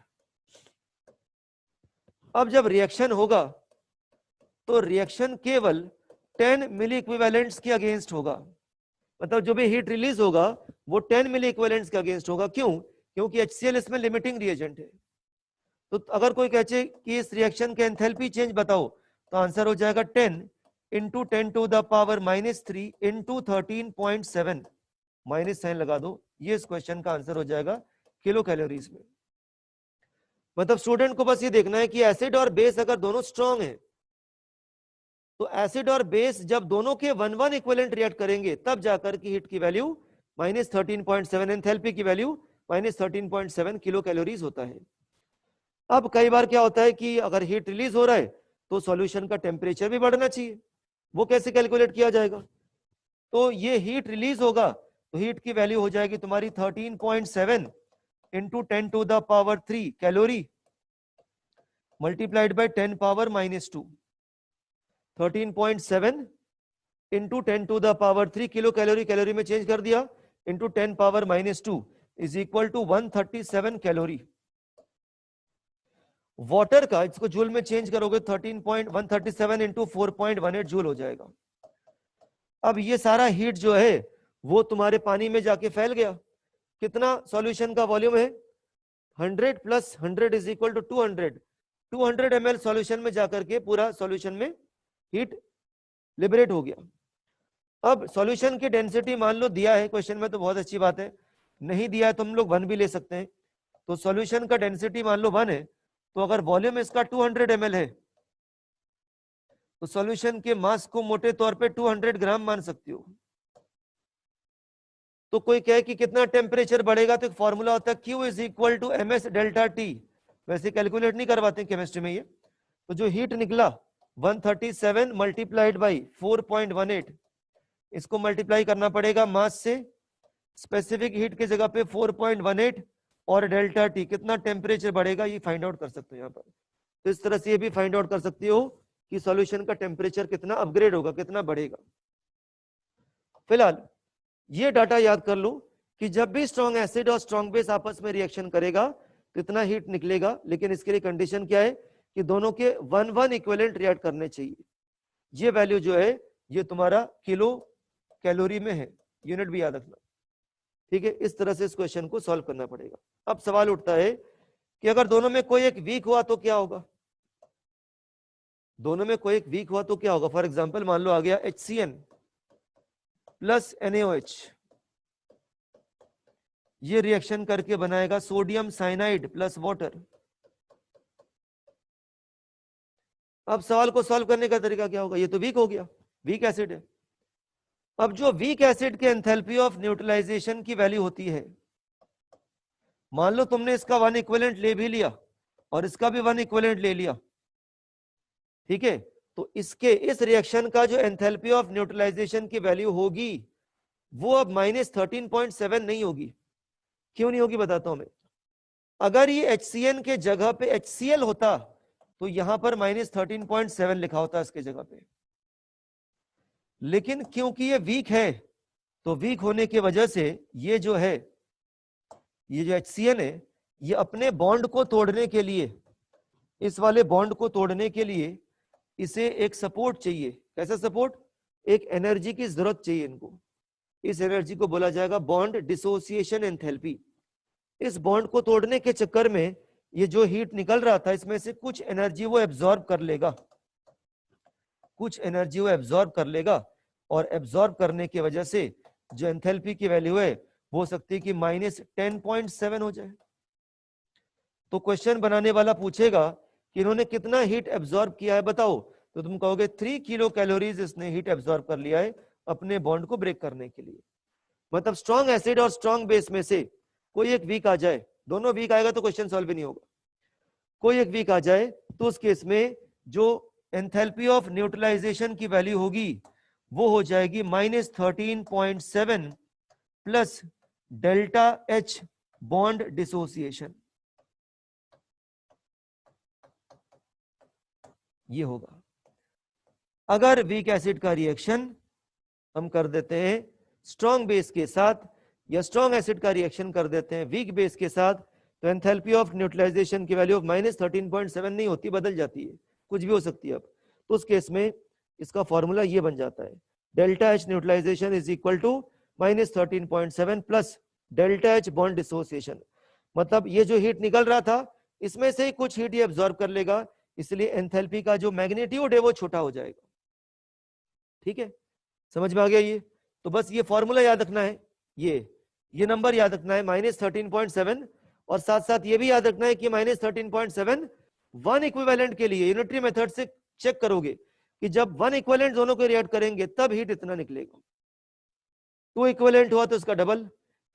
अब जब रिएक्शन होगा तो रिएक्शन केवल 10 मिली इक्विवेलेंट्स के अगेंस्ट होगा, मतलब जो भी हीट रिलीज होगा वो 10 मिली इक्विवेलेंट्स के अगेंस्ट होगा। क्यों? क्योंकि HCl इसमें लिमिटिंग रिएजेंट है। तो अगर कोई कहे कि इस रिएक्शन के एंथैल्पी चेंज बताओ, तो आंसर हो जाएगा 10 into 10 to the power -3 into 13.7, minus sign लगा दो, ये इस क्वेश्चन का आंसर हो जाएगा किलो कैलोरीज में। मतलब स्टूडेंट को बस ये देखना है कि एसिड और बेस अगर दोनों स्ट्रॉन्ग है तो एसिड और बेस जब दोनों के 1-1 इक्विवेलेंट रिएक्ट करेंगे तब जाकर की हीट की वैल्यू -13.7, एंथैल्पी की वैल्यू -13.7 किलो कैलोरीज होता है। अब कई बार क्या होता है कि अगर हीट रिलीज हो रहा है तो सॉल्यूशन का टेम्परेचर भी बढ़ना चाहिए, वो कैसे कैलकुलेट किया जाएगा? तो ये हीट रिलीज होगा तो हीट की वैल्यू हो जाएगी तुम्हारी 13.7 into 10 to the power 3 calorie multiplied by 10 power -2। 13.7 into 10 to the power 3 kilo calorie, calorie में चेंज कर दिया, into 10 power -2 is equal to 137 calorie. Water का इसको जूल में चेंज करोगे 13.137 इंटू 4.18 जूल हो जाएगा। अब ये सारा हीट जो है वो तुम्हारे पानी में जाके फैल गया। कितना सॉल्यूशन का वॉल्यूम है? 100 plus 100 is equal to 200। 200 ml solution में जाकर के पूरा सॉल्यूशन में हीट लिबरेट हो गया। अब सॉल्यूशन की डेंसिटी मान लो दिया है क्वेश्चन में तो बहुत अच्छी बात है, नहीं दिया है तो हम लोग 1 भी ले सकते हैं। तो सॉल्यूशन का डेंसिटी मान लो 1 है, तो अगर वॉल्यूम इसका 200 ml है तो सॉल्यूशन के मास को मोटे तौर पे 200 ग्राम मान सकती हो। तो कोई कहे कि कितना टेम्परेचर बढ़ेगा, तो एक फॉर्मूला होता है Q is equal to MS delta T। वैसे कैलकुलेट नहीं करवाते केमिस्ट्री में ये। तो जो हीट निकला 137 मल्टीप्लाइड बाई 4.18, इसको मल्टीप्लाई करना पड़ेगा मास से, स्पेसिफिक हीट की जगह पे 4.18 और डेल्टा T कितना टेम्परेचर बढ़ेगा ये फाइंड आउट कर सकते हो यहाँ पर। तो इस तरह से ये भी फाइंड आउट कर सकती हो कि सॉल्यूशन का टेम्परेचर कितना अपग्रेड होगा, कितना बढ़ेगा। फिलहाल ये डाटा याद कर लो कि जब भी स्ट्रॉन्ग एसिड और स्ट्रॉन्ग बेस आपस में रिएक्शन करेगा तो इतना हीट निकलेगा, लेकिन इसके लिए कंडीशन क्या है कि दोनों के 1-1 इक्विवेलेंट रिएक्ट करने चाहिए। ये वैल्यू जो है ये तुम्हारा किलो कैलोरी में है, यूनिट भी याद रखना, ठीक है। इस तरह से इस क्वेश्चन को सॉल्व करना पड़ेगा। अब सवाल उठता है कि अगर दोनों में कोई एक वीक हुआ तो क्या होगा? दोनों में कोई एक वीक हुआ तो क्या होगा? फॉर एग्जाम्पल मान लो आ गया HCN प्लस NaOH, ये रिएक्शन करके बनाएगा सोडियम साइनाइड प्लस वाटर। अब सवाल को सॉल्व करने का तरीका क्या होगा? ये तो वीक हो गया, वीक एसिड है। अब जो वीक एसिड के एंथैल्पी ऑफ न्यूट्रलाइजेशन की वैल्यू होती है, मान लो तुमने इसका वन इक्विवेलेंट ले भी लिया और इसका भी वन इक्विवेलेंट ले लिया, ठीक है, तो इसके इस रिएक्शन का जो एंथैल्पी ऑफ न्यूट्रलाइजेशन की वैल्यू होगी वो अब -13.7 नहीं होगी। क्यों नहीं होगी बताता हूं मैं। अगर ये HCN के जगह पे HCl होता तो यहां पर -13.7 लिखा होता इसके जगह पे, लेकिन क्योंकि ये वीक है तो वीक होने की वजह से ये जो है, ये जो HCN है, ये अपने बॉन्ड को तोड़ने के लिए, इस वाले बॉन्ड को तोड़ने के लिए इसे एक सपोर्ट चाहिए। कैसा सपोर्ट? एक एनर्जी की जरूरत चाहिए इनको। इस एनर्जी को बोला जाएगा बॉन्ड डिसोसिएशन एंथैल्पी। इस बॉन्ड को तोड़ने के चक्कर में ये जो हीट निकल रहा था इसमें से कुछ एनर्जी वो एब्जॉर्ब कर लेगा, कुछ एनर्जी वो एब्जॉर्ब कर लेगा, और एब्जॉर्ब करने की वजह से जो एंथैल्पी की वैल्यू है वो हो सकती है कि -10.7 हो जाए। तो क्वेश्चन बनाने वाला पूछेगा कि इन्होंने कितना हीट एब्जॉर्ब किया है बताओ, तो तुम कहोगे 3 किलो कैलोरीज इसने हीट एब्जॉर्ब कर लिया है अपने बॉन्ड को ब्रेक करने के लिए। मतलब स्ट्रॉन्ग एसिड और स्ट्रॉन्ग बेस में से कोई एक वीक आ जाए, दोनों वीक आएगा तो क्वेश्चन सॉल्व भी नहीं होगा। कोई एक वीक आ जाए तो उस केस में जो एंथैल्पी ऑफ न्यूट्रलाइजेशन की वैल्यू होगी वो हो जाएगी -13.7 plus delta H bond dissociation, ये होगा। अगर वीक एसिड का रिएक्शन हम कर देते हैं स्ट्रॉन्ग बेस के साथ, या स्ट्रॉन्ग एसिड का रिएक्शन कर देते हैं वीक बेस के साथ, तो एंथैल्पी ऑफ न्यूट्रलाइजेशन की वैल्यू ऑफ -13.7 नहीं होती, बदल जाती है, कुछ भी हो सकती है। अब तो उस केस में इसका फॉर्मूला ये बन जाता है, delta H neutralization is equal to -13.7 plus delta H bond dissociation. मतलब ये जो हीट निकल रहा था इसमें से कुछ हीट ये एब्जॉर्ब कर लेगा, इसलिए एंथैल्पी का जो मैग्नीट्यूड है वो छोटा हो जाएगा। ठीक है, समझ में आ गया ये? तो बस ये फॉर्मूला याद रखना है, ये नंबर याद रखना है -13.7, और साथ साथ ये भी याद रखना है कि -13.7 वन इक्विवेलेंट के लिए यूनिटरी मेथड से चेक करोगे कि जब वन इक्विवेलेंट दोनों को रिएक्ट करेंगे तब हीट इतना निकलेगा। 2 इक्विवेलेंट हुआ तो इसका डबल,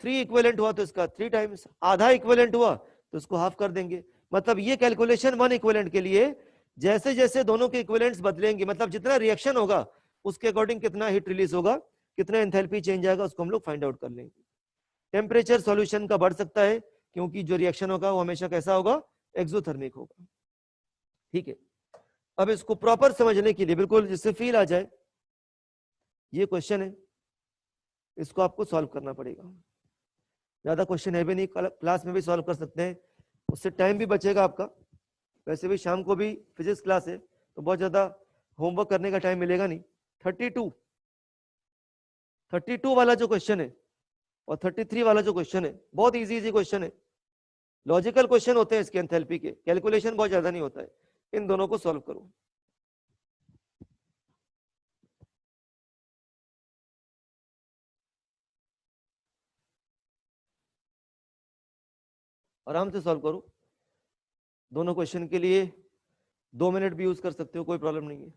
3 इक्विवेलेंट हुआ तो इसका 3 टाइम्स, आधा इक्विवेलेंट हुआ तो इसको हाफ कर देंगे। मतलब ये कैलकुलेशन वन इक्विवेलेंट के लिए, जैसे जैसे दोनों के इक्विवेलेंट्स बदलेंगे, मतलब जितना रिएक्शन होगा उसके अकॉर्डिंग कितना हीट रिलीज होगा, कितना एंथैल्पी चेंज आएगा, उसको हम लोग फाइंड आउट कर लेंगे। टेम्परेचर सॉल्यूशन का बढ़ सकता है क्योंकि जो रिएक्शन होगा वो हमेशा कैसा होगा? एक्सोथर्मिक होगा। ठीक है, अब इसको प्रॉपर समझने के लिए बिल्कुल जिससे फील आ जाए, ये क्वेश्चन है, इसको आपको सॉल्व करना पड़ेगा। ज्यादा क्वेश्चन है भी नहीं, क्लास में भी सॉल्व कर सकते हैं, उससे टाइम भी बचेगा आपका। वैसे भी शाम को भी फिजिक्स क्लास है तो बहुत ज्यादा होमवर्क करने का टाइम मिलेगा नहीं। 32 वाला जो क्वेश्चन है और 33 वाला जो क्वेश्चन है बहुत इजी इजी क्वेश्चन है, लॉजिकल क्वेश्चन होते हैं इसके एंथैल्पी के, कैलकुलेशन बहुत ज्यादा नहीं होता है। इन दोनों को सॉल्व करो। आराम से सॉल्व करो, दोनों क्वेश्चन के लिए 2 मिनट भी यूज कर सकते हो, कोई प्रॉब्लम नहीं है।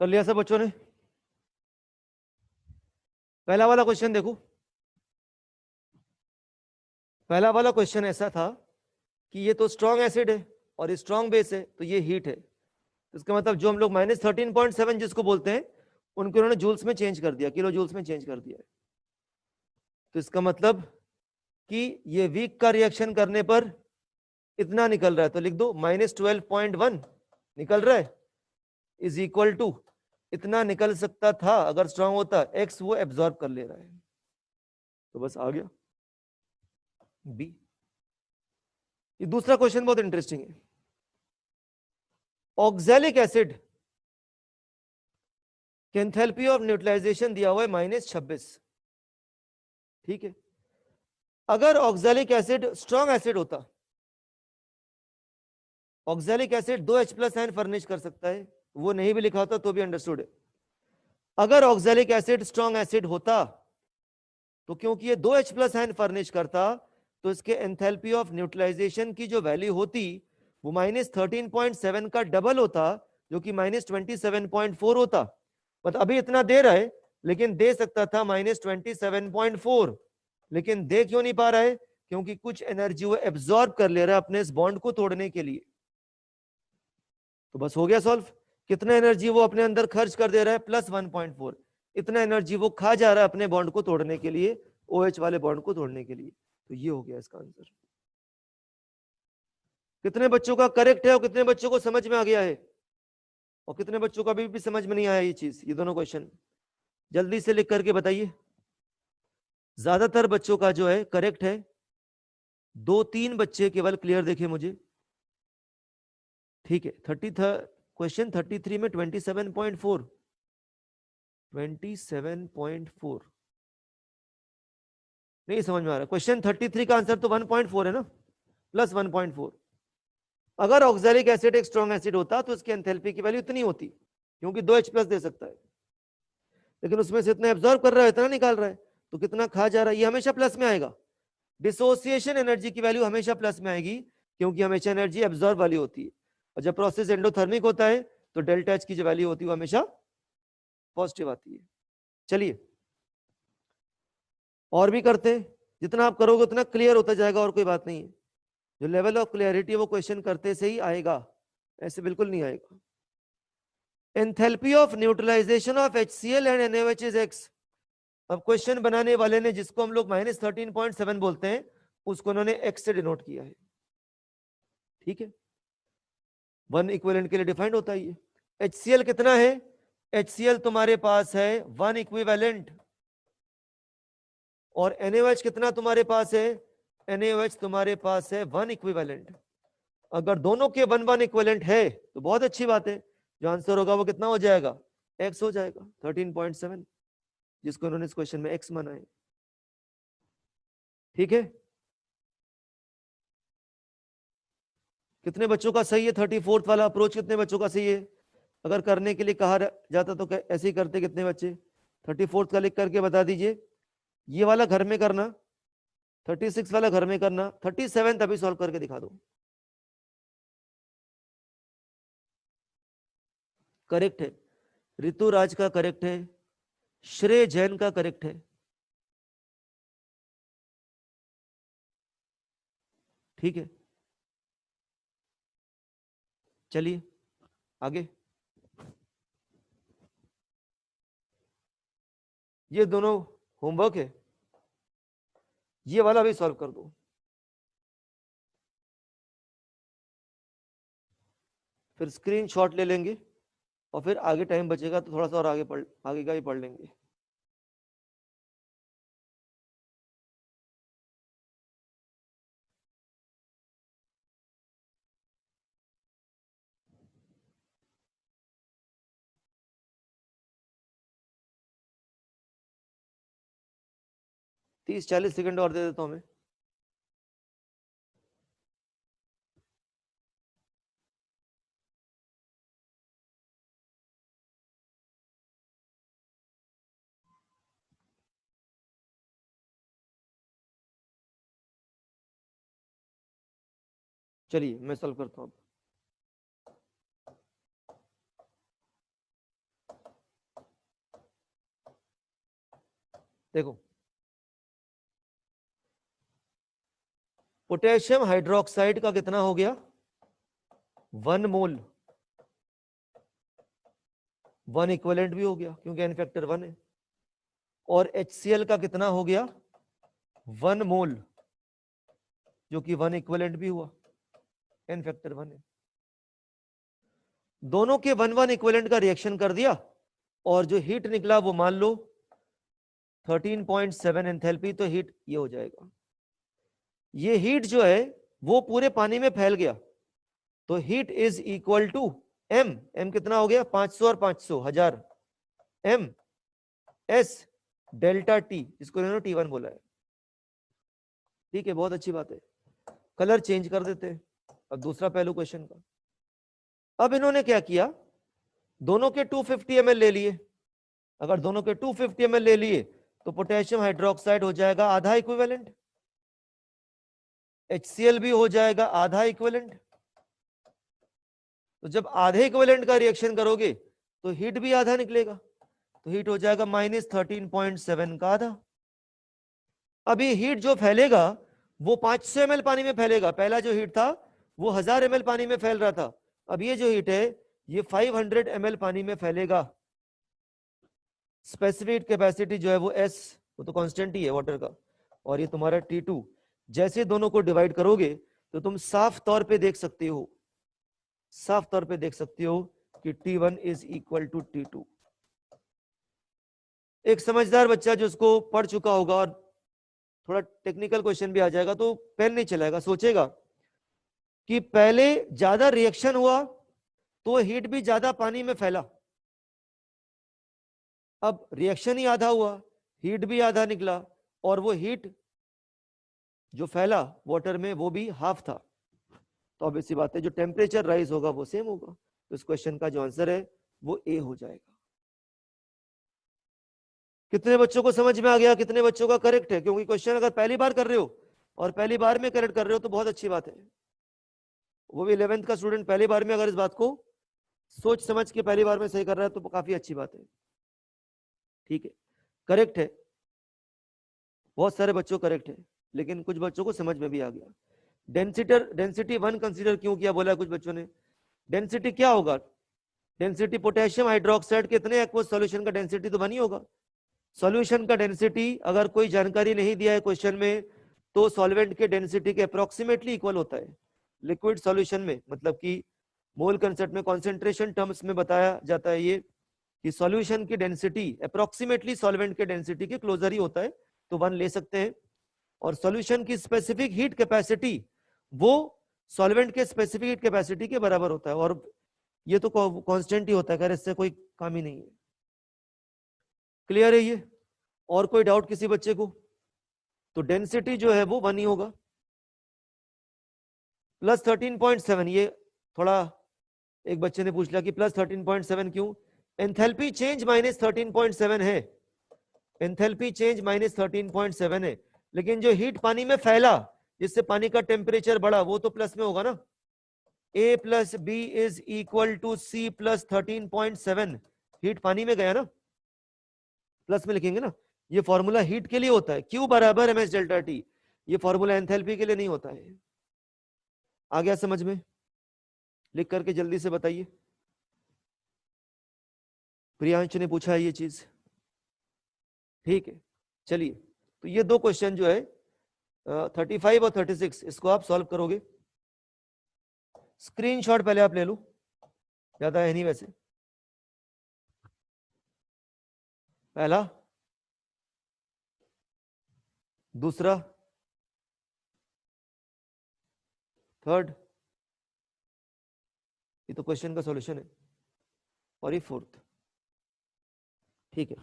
कर लिया सब बच्चों ने? पहला वाला क्वेश्चन देखो। पहला वाला क्वेश्चन ऐसा था कि ये तो स्ट्रॉन्ग एसिड है और ये स्ट्रॉन्ग बेस है, तो ये हीट है। इसका मतलब जो हम लोग -13.7 जिसको बोलते हैं, उनको उन्होंने जूल्स में चेंज कर दिया, किलो जूल्स में चेंज कर दिया है। तो इसका मतलब कि ये वीक का रिएक्शन करने पर इतना निकल रहा है, तो लिख दो -12.1 निकल रहा है, इज इक्वल टू इतना निकल सकता था अगर स्ट्रांग होता, एक्स वो एब्जॉर्ब कर ले रहा है, तो बस आ गया बी। ये दूसरा क्वेश्चन बहुत इंटरेस्टिंग है। ऑक्सैलिक एसिड की एंथैल्पी ऑफ न्यूट्रलाइजेशन दिया हुआ है -26। ठीक है, अगर ऑक्सैलिक एसिड स्ट्रॉन्ग एसिड होता, oxalic acid 2H+ ion furnish कर सकता है, वो नहीं भी लिखा होता तो भी अंडरस्टूड है। अगर ऑक्सैलिक एसिड स्ट्रॉन्ग एसिड होता, तो क्योंकि ये 2H+ आयन फर्निश करता, तो इसके एंथैल्पी ऑफ न्यूट्रलाइजेशन की जो वैल्यू होती वो -13.7 का डबल होता, जो कि -27.4 होता। मतलब अभी इतना दे रहा है, लेकिन दे सकता था -27.4, लेकिन दे क्यों नहीं पा रहा है? क्योंकि कुछ एनर्जी वो एब्जॉर्ब कर ले रहा है अपने इस बॉन्ड को तोड़ने के लिए। तो बस हो गया सॉल्व। कितना एनर्जी वो अपने अंदर खर्च कर दे रहा है? +1.4। इतना एनर्जी वो खा जा रहा है अपने बॉन्ड को तोड़ने के लिए, OH वाले बॉन्ड को तोड़ने के लिए। तो ये हो गया इसका आंसर। कितने बच्चों का करेक्ट है और कितने बच्चों को समझ में आ गया है, और कितने बच्चों का भी समझ में नहीं आया ये चीज, ये दोनों क्वेश्चन जल्दी से लिख करके बताइए। ज्यादातर बच्चों का जो है करेक्ट है, 2-3 बच्चे केवल क्लियर देखे मुझे। ठीक है, क्वेश्चन 33 में 27.4 नहीं समझ में आ रहा। क्वेश्चन 33 का आंसर तो 1.4 है ना, +1.4। अगर ऑक्सैलिक एसिड एक स्ट्रॉन्ग एसिड होता तो उसकी एंथैल्पी की वैल्यू इतनी होती, क्योंकि 2H+ दे सकता है, लेकिन उसमें से इतना एब्जॉर्ब कर रहा है, इतना निकाल रहा है, तो कितना खा जा रहा है, ये हमेशा प्लस में आएगा। डिसोसिएशन एनर्जी की वैल्यू हमेशा प्लस में आएगी, क्योंकि हमेशा एनर्जी एब्जॉर्ब वाली होती है, और जब प्रोसेस एंडोथर्मिक होता है तो डेल्टा H की जो वैल्यू होती है वो हमेशा पॉजिटिव आती है। चलिए और भी करते हैं, जितना आप करोगे उतना क्लियर होता जाएगा, और कोई बात नहीं है। जो लेवल ऑफ क्लियरिटी वो क्वेश्चन करते से ही आएगा, ऐसे बिल्कुल नहीं आएगा। Enthalpy of neutralization of HCl and NaOH is x। अब क्वेश्चन बनाने वाले ने, जिसको हम लोग -13.7 बोलते हैं, उसको उन्होंने x से डिनोट किया है। ठीक है, 1 इक्विवेलेंट के लिए डिफाइंड होता है ये। HCl कितना है? HCl तुम्हारे पास है 1 इक्विवेलेंट, और NaOH कितना तुम्हारे पास है? NaOH तुम्हारे पास है 1 इक्विवेलेंट। अगर दोनों के 1-1 इक्विवेलेंट है तो बहुत अच्छी बात है, जो आंसर होगा वो कितना हो जाएगा? x हो जाएगा, 13.7, जिसको उन्होंने इस क्वेश्चन में x माना है। ठीक है, कितने बच्चों का सही है 34th वाला अप्रोच? कितने बच्चों का सही है? अगर करने के लिए कहा जाता तो ऐसे ही करते कितने बच्चे? 34th का लिख करके बता दीजिए। ये वाला घर में करना, 36 वाला घर में करना, 37 अभी सॉल्व करके दिखा दो। करेक्ट है, ऋतुराज का करेक्ट है, श्रेय जैन का करेक्ट है। ठीक है, चलिए आगे। ये दोनों होमवर्क है, ये वाला भी सॉल्व कर दो, फिर स्क्रीनशॉट ले लेंगे, और फिर आगे टाइम बचेगा तो थोड़ा सा और आगे का भी पढ़ लेंगे। तीस 40 सेकंड और दे देता हूं मैं। चलिए मैं सॉल्व करता हूँ। देखो, पोटेशियम हाइड्रोक्साइड का कितना हो गया, 1 मोल, 1 इक्विवेलेंट भी हो गया क्योंकि एन फैक्टर 1 है। और HCl का कितना हो गया, 1 मोल, जो कि 1 इक्विवेलेंट भी हुआ, एन फैक्टर 1 है। दोनों के 1 इक्विवेलेंट का रिएक्शन कर दिया और जो हीट निकला वो मान लो 13.7 एंथैल्पी, तो हीट ये हो जाएगा। ये हीट जो है वो पूरे पानी में फैल गया, तो heat is equal to M, M कितना हो गया, 500 और 500 1000, एम एस डेल्टा टी, जिसको इन्होंने T1 बोला है। ठीक है, बहुत अच्छी बात है। कलर चेंज कर देते हैं। अब दूसरा पहलू क्वेश्चन का, अब इन्होंने क्या किया, दोनों के 250 ml ले लिए। अगर दोनों के 250 ml ले लिए तो पोटेशियम हाइड्रोक्साइड हो जाएगा आधा इक्विवेलेंट, HCl भी हो जाएगा आधा इक्विवेलेंट। तो जब आधे इक्विवेलेंट का रिएक्शन करोगे तो हीट भी आधा निकलेगा, तो हीट हो जाएगा -13.7 का आधा। अब ये हीट जो फैलेगा वो 500 ml पानी में फैलेगा। पहला जो हीट था वो 1000 ml पानी में फैल रहा था, अब ये जो हीट है ये 500 ml पानी में फैलेगा। स्पेसिफिक कैपेसिटी जो है वो S, वो तो कांस्टेंट ही है वाटर का, और ये तुम्हारा T2। जैसे दोनों को डिवाइड करोगे तो तुम साफ तौर पे देख सकते हो, साफ तौर पे देख सकते हो कि T1 is equal to T2। एक समझदार बच्चा जो उसको पढ़ चुका होगा और थोड़ा टेक्निकल क्वेश्चन भी आ जाएगा तो पेन नहीं चलाएगा, सोचेगा कि पहले ज्यादा रिएक्शन हुआ तो हीट भी ज्यादा पानी में फैला, अब रिएक्शन ही आधा हुआ, हीट भी आधा निकला, और वो हीट जो फैला वाटर में वो भी हाफ था। तो अब इसी बात है, जो टेम्परेचर राइज होगा वो सेम होगा। तो इस क्वेश्चन का जो आंसर है वो ए हो जाएगा। कितने बच्चों को समझ में आ गया, कितने बच्चों का करेक्ट है? क्योंकि क्वेश्चन अगर पहली बार कर रहे हो और पहली बार में करेक्ट कर रहे हो तो बहुत अच्छी बात है, वो भी 11th का स्टूडेंट पहली बार में अगर इस बात को सोच समझ के पहली बार में सही कर रहा है तो काफी अच्छी बात है। ठीक है, करेक्ट है, बहुत सारे बच्चों करेक्ट है, लेकिन कुछ बच्चों को समझ में भी आ गया। डेंसिटी 1 कंसीडर क्यों किया, बोला कुछ बच्चों ने। डेंसिटी क्या होगा, डेंसिटी पोटेशियम हाइड्रोक्साइड के इतने एक्वस सॉल्यूशन का डेंसिटी तो 1 ही होगा। सॉल्यूशन का डेंसिटी अगर कोई जानकारी नहीं दिया है क्वेश्चन में तो सॉल्वेंट के डेंसिटी के अप्रोक्सीमेटली इक्वल होता है। लिक्विड सॉल्यूशन में, मतलब कि मोल कंसेप्ट में, कॉन्सेंट्रेशन टर्म्स में बताया जाता है ये कि सॉल्यूशन की डेंसिटी अप्रोक्सीमेटली सॉल्वेंट के डेंसिटी के क्लोजर ही होता है, तो 1 ले सकते हैं। और सॉल्यूशन की स्पेसिफिक हीट कैपेसिटी वो सॉल्वेंट के स्पेसिफिक हीट कैपेसिटी के बराबर होता है, और ये तो कांस्टेंट ही होता है, इससे कोई काम ही नहीं है। क्लियर है ये? और कोई डाउट किसी बच्चे को? तो डेंसिटी जो है वो 1 ही होगा। +13.7, ये थोड़ा एक बच्चे ने पूछ लिया कि +13.7 क्यों? एंथैल्पी चेंज -13.7 है, एंथैल्पी चेंज -13.7 है, लेकिन जो हीट पानी में फैला जिससे पानी का टेम्परेचर बढ़ा वो तो प्लस में होगा ना। A + B is equal to C + 13.7, heat पानी में गया ना, प्लस में लिखेंगे ना। ये फॉर्मूला हीट के लिए होता है, Q बराबर MS डेल्टा T, ये फॉर्मूला एंथैल्पी के लिए नहीं होता है। आ गया समझ में? लिख करके जल्दी से बताइए। प्रियांश ने पूछा है ये चीज, ठीक है। चलिए, तो ये दो क्वेश्चन जो है 35 और 36 इसको आप सॉल्व करोगे। स्क्रीनशॉट पहले आप ले लो, ज्यादा है नहीं वैसे। पहला, दूसरा, थर्ड, ये तो क्वेश्चन का सॉल्यूशन है, और ये फोर्थ। ठीक है,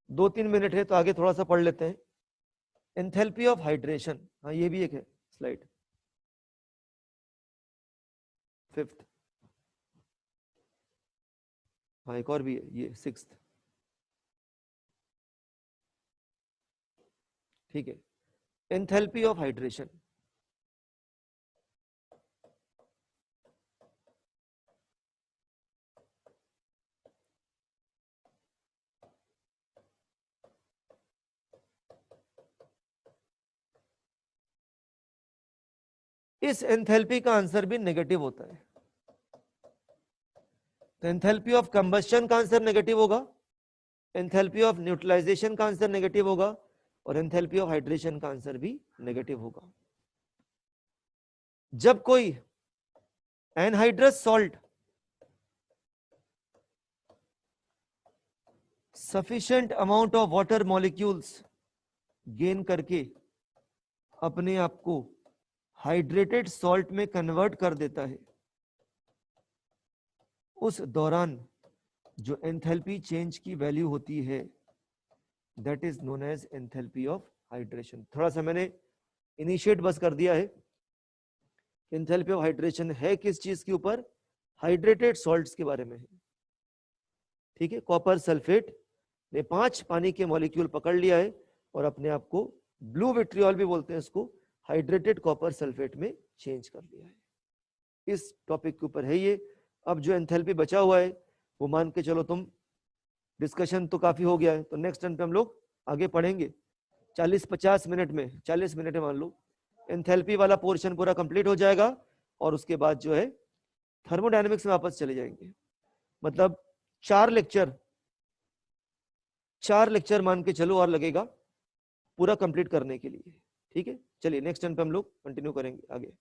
2-3 मिनट है तो आगे थोड़ा सा पढ़ लेते हैं। एंथैल्पी ऑफ हाइड्रेशन, हाँ ये भी एक है स्लाइड, 5th, हाँ एक और भी है, ये 6th। ठीक है, एंथैल्पी ऑफ हाइड्रेशन। इस एंथैल्पी का आंसर भी नेगेटिव होता है। तो एंथैल्पी ऑफ कंबस्शन का आंसर नेगेटिव होगा, एंथैल्पी ऑफ न्यूट्रलाइजेशन का आंसर नेगेटिव होगा, और एंथैल्पी ऑफ हाइड्रेशन का आंसर भी नेगेटिव होगा। जब कोई anhydrous salt sufficient amount of water molecules gain करके अपने आप को हाइड्रेटेड सॉल्ट में कन्वर्ट कर देता है, उस दौरान जो एंथैल्पी चेंज की वैल्यू होती है that is known as enthalpy of hydration. थोड़ा सा मैंने इनिशिएट बस कर दिया है। एंथैल्पी ऑफ हाइड्रेशन है किस चीज के ऊपर? हाइड्रेटेड सॉल्ट्स के बारे में है। ठीक है, कॉपर सल्फेट ने 5 पानी के मॉलिक्यूल पकड़ लिया है और अपने आप को, ब्लू विट्रियोल भी बोलते हैं इसको, हाइड्रेटेड कॉपर सल्फेट में चेंज कर लिया है। इस टॉपिक के ऊपर है ये। अब जो एंथैल्पी बचा हुआ है वो मान के चलो तुम, डिस्कशन तो काफी हो गया है, तो नेक्स्ट टाइम पे हम लोग आगे पढ़ेंगे 40-50 मिनट में, 40 मिनट में मान लो एंथैल्पी वाला पोर्शन पूरा कंप्लीट हो जाएगा, और उसके बाद जो है थर्मोडायनेमिक्स में वापस चले जाएंगे। मतलब 4 लेक्चर मान के चलो और लगेगा पूरा कंप्लीट करने के लिए। ठीक है, चलिए नेक्स्ट टाइम पे हम लोग कंटिन्यू करेंगे आगे।